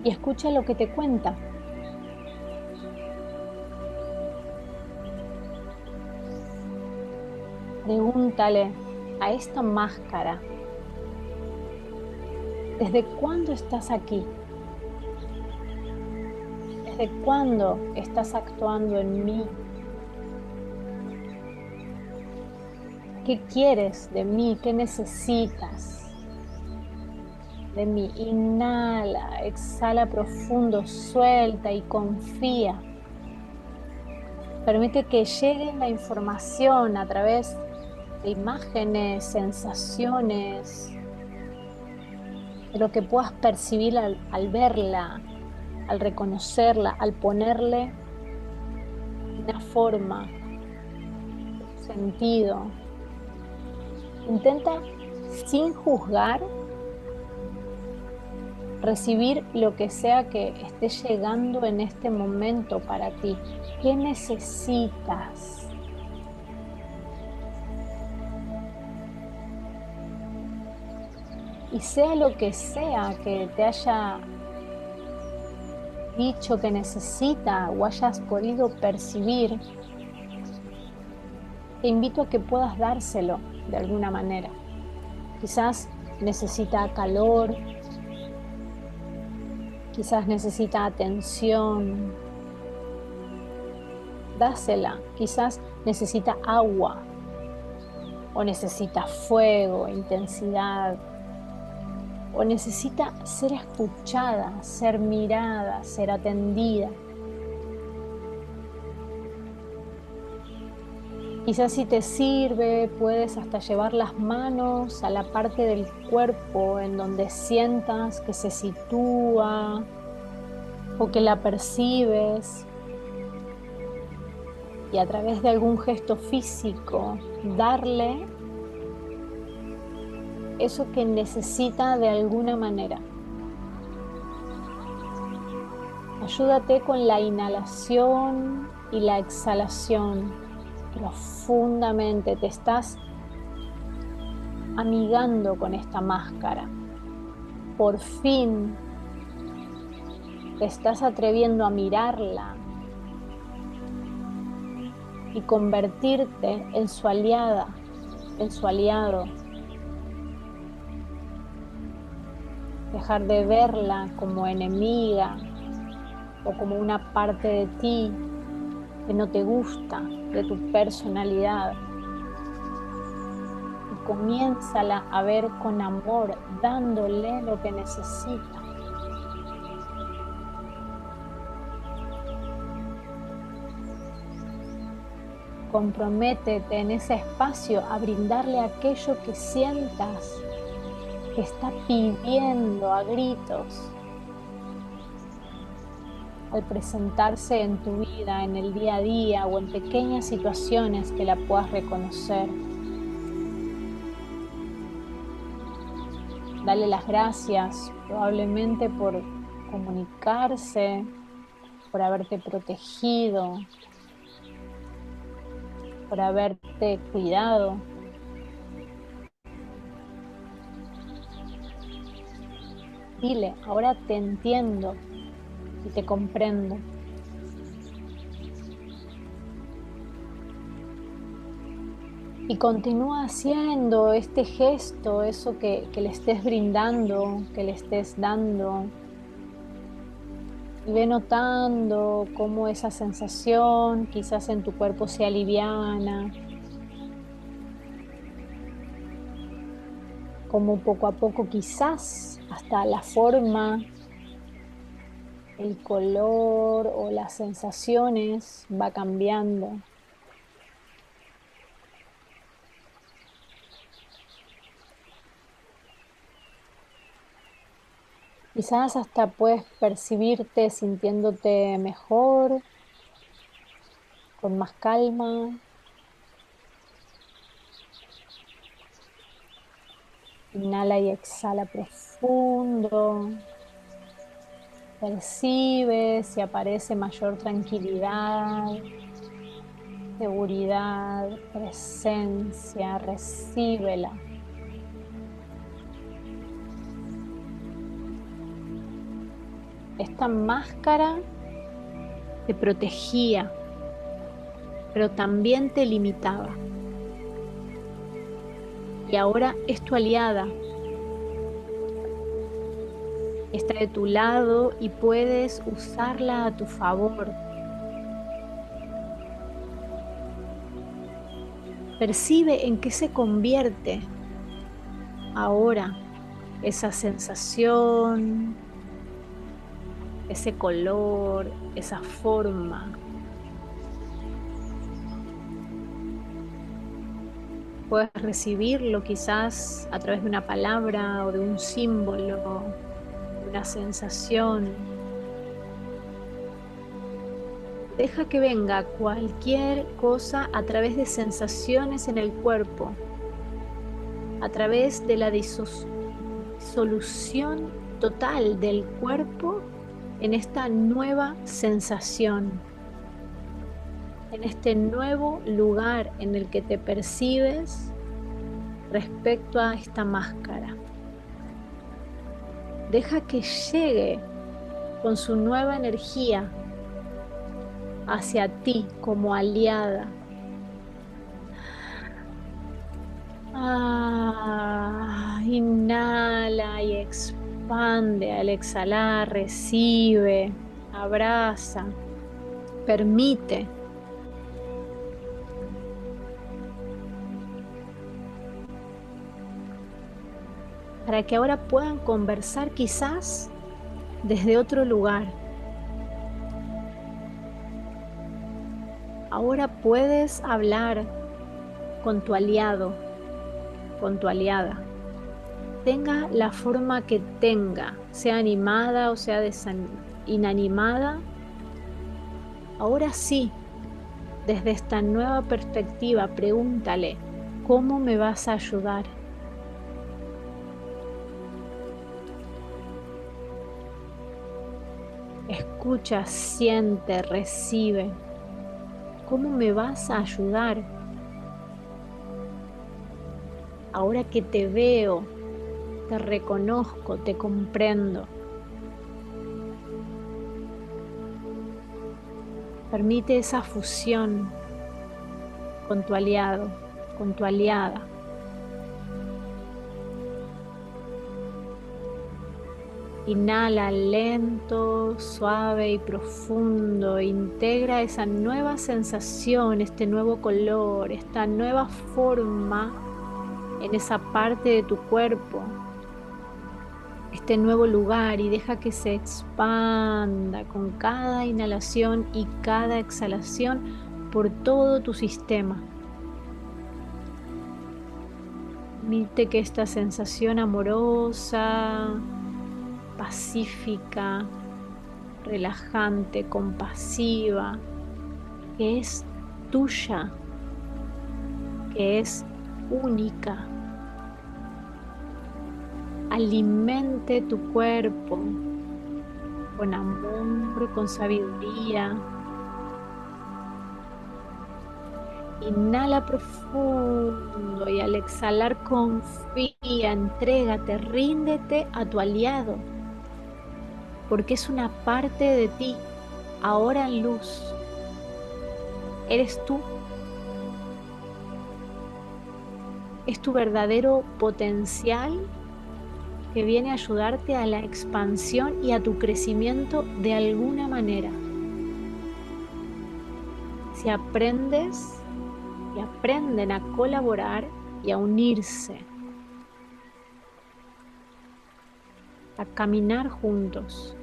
Y escucha lo que te cuenta. Pregúntale a esta máscara, ¿desde cuándo estás aquí? ¿Desde cuándo estás actuando en mí? ¿Qué quieres de mí? ¿Qué necesitas de mí? Inhala, exhala profundo, suelta y confía. Permite que llegue la información a través de imágenes, sensaciones, de lo que puedas percibir al verla, al reconocerla, al ponerle una forma, sentido. Intenta, sin juzgar, recibir lo que sea que esté llegando en este momento para ti. ¿Qué necesitas? Y sea lo que sea que te haya dicho que necesita o hayas podido percibir, te invito a que puedas dárselo de alguna manera. Quizás necesita calor, quizás necesita atención, dásela. Quizás necesita agua o necesita fuego, intensidad, o necesita ser escuchada, ser mirada, ser atendida. Quizás si te sirve, puedes hasta llevar las manos a la parte del cuerpo en donde sientas que se sitúa o que la percibes, y a través de algún gesto físico darle eso que necesita de alguna manera. Ayúdate con la inhalación y la exhalación profundamente. Te estás amigando con esta máscara. Por fin te estás atreviendo a mirarla y convertirte en su aliada, en su aliado. Dejar de verla como enemiga o como una parte de ti que no te gusta, de tu personalidad. Y comiénzala a ver con amor, dándole lo que necesita. Comprométete en ese espacio a brindarle aquello que sientas que está pidiendo a gritos al presentarse en tu vida, en el día a día o en pequeñas situaciones que la puedas reconocer. Dale las gracias probablemente por comunicarse, por haberte protegido, por haberte cuidado. Dile, ahora te entiendo y te comprendo. Y continúa haciendo este gesto, eso que le estés brindando, que le estés dando. Y ve notando cómo esa sensación quizás en tu cuerpo se aliviana, cómo poco a poco quizás hasta la forma, el color o las sensaciones va cambiando. Quizás hasta puedes percibirte sintiéndote mejor, con más calma. Inhala y exhala profundo. Percibe si aparece mayor tranquilidad, seguridad, presencia. Recíbela. Esta máscara te protegía, pero también te limitaba. Y ahora es tu aliada. Está de tu lado y puedes usarla a tu favor. Percibe en qué se convierte ahora esa sensación, ese color, esa forma. Puedes recibirlo quizás a través de una palabra o de un símbolo, de una sensación. Deja que venga cualquier cosa a través de sensaciones en el cuerpo, a través de la disolución total del cuerpo en esta nueva sensación, en este nuevo lugar en el que te percibes respecto a esta máscara. Deja que llegue con su nueva energía hacia ti como aliada. Inhala y expande al exhalar, recibe, abraza, permite. Para que ahora puedan conversar quizás desde otro lugar. Ahora puedes hablar con tu aliado, con tu aliada. Tenga la forma que tenga, sea animada o sea inanimada. Ahora sí, desde esta nueva perspectiva, pregúntale, ¿cómo me vas a ayudar? Escucha, siente, recibe. ¿Cómo me vas a ayudar? Ahora que te veo, te reconozco, te comprendo. Permite esa fusión con tu aliado, con tu aliada. Inhala lento, suave y profundo. Integra esa nueva sensación, este nuevo color, esta nueva forma en esa parte de tu cuerpo, este nuevo lugar, y deja que se expanda con cada inhalación y cada exhalación por todo tu sistema. Permite que esta sensación amorosa, pacífica, relajante, compasiva, que es tuya, que es única, alimente tu cuerpo con amor, con sabiduría. Inhala profundo y al exhalar confía, entrégate, ríndete a tu aliado. porque es una parte de ti, ahora en luz. Eres tú, es tu verdadero potencial que viene a ayudarte a la expansión y a tu crecimiento de alguna manera. Si aprendes y aprenden a colaborar y a unirse, a caminar juntos.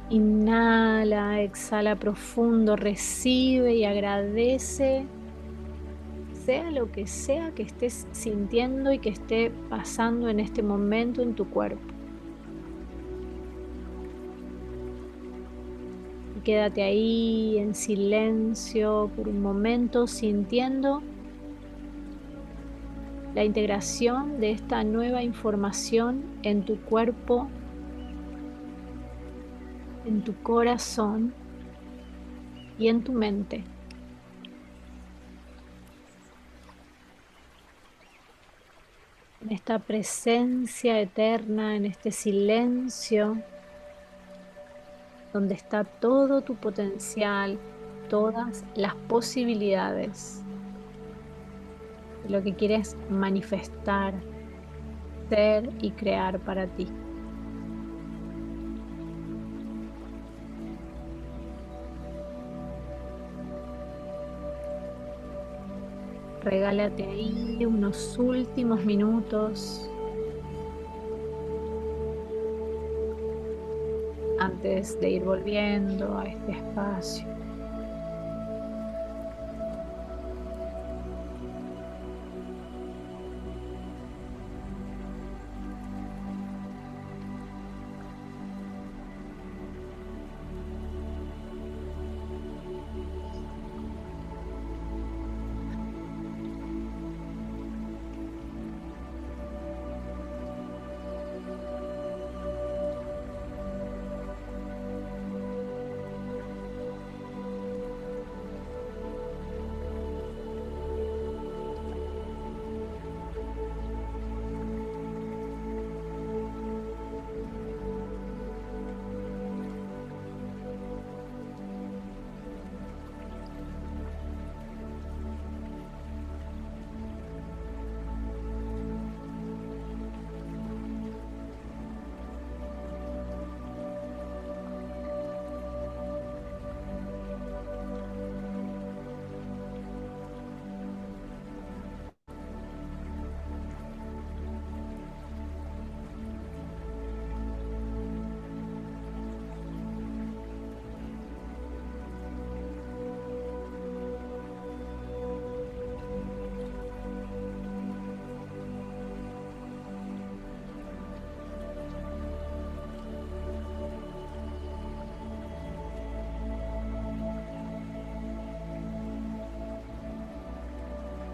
Inhala, exhala profundo, recibe y agradece, sea lo que sea que estés sintiendo y que esté pasando en este momento en tu cuerpo. Y quédate ahí en silencio por un momento, sintiendo la integración de esta nueva información en tu cuerpo, en tu corazón y en tu mente. En esta presencia eterna, en este silencio, donde está todo tu potencial, todas las posibilidades de lo que quieres manifestar, ser y crear para ti. Regálate ahí unos últimos minutos antes de ir volviendo a este espacio.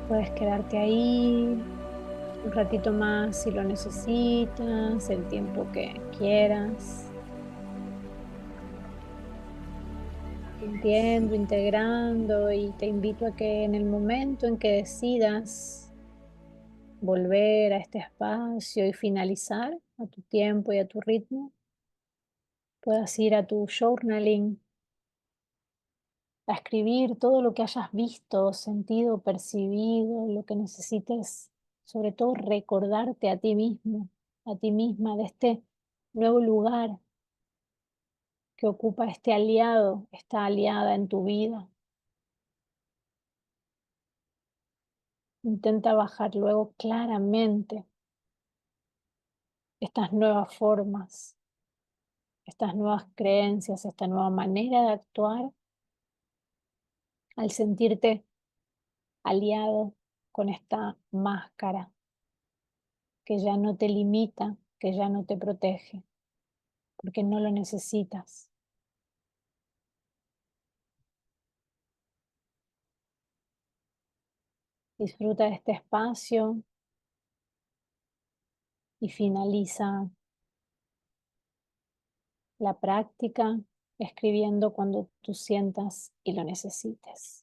Puedes quedarte ahí un ratito más si lo necesitas, el tiempo que quieras, sintiendo, integrando, y te invito a que en el momento en que decidas volver a este espacio y finalizar a tu tiempo y a tu ritmo, puedas ir a tu journaling a escribir todo lo que hayas visto, sentido, percibido, lo que necesites, sobre todo recordarte a ti mismo, a ti misma de este nuevo lugar que ocupa este aliado, esta aliada en tu vida. Intenta bajar luego claramente estas nuevas formas, estas nuevas creencias, esta nueva manera de actuar al sentirte aliado con esta máscara que ya no te limita, que ya no te protege, porque no lo necesitas. Disfruta de este espacio y finaliza la práctica escribiendo cuando tú sientas y lo necesites.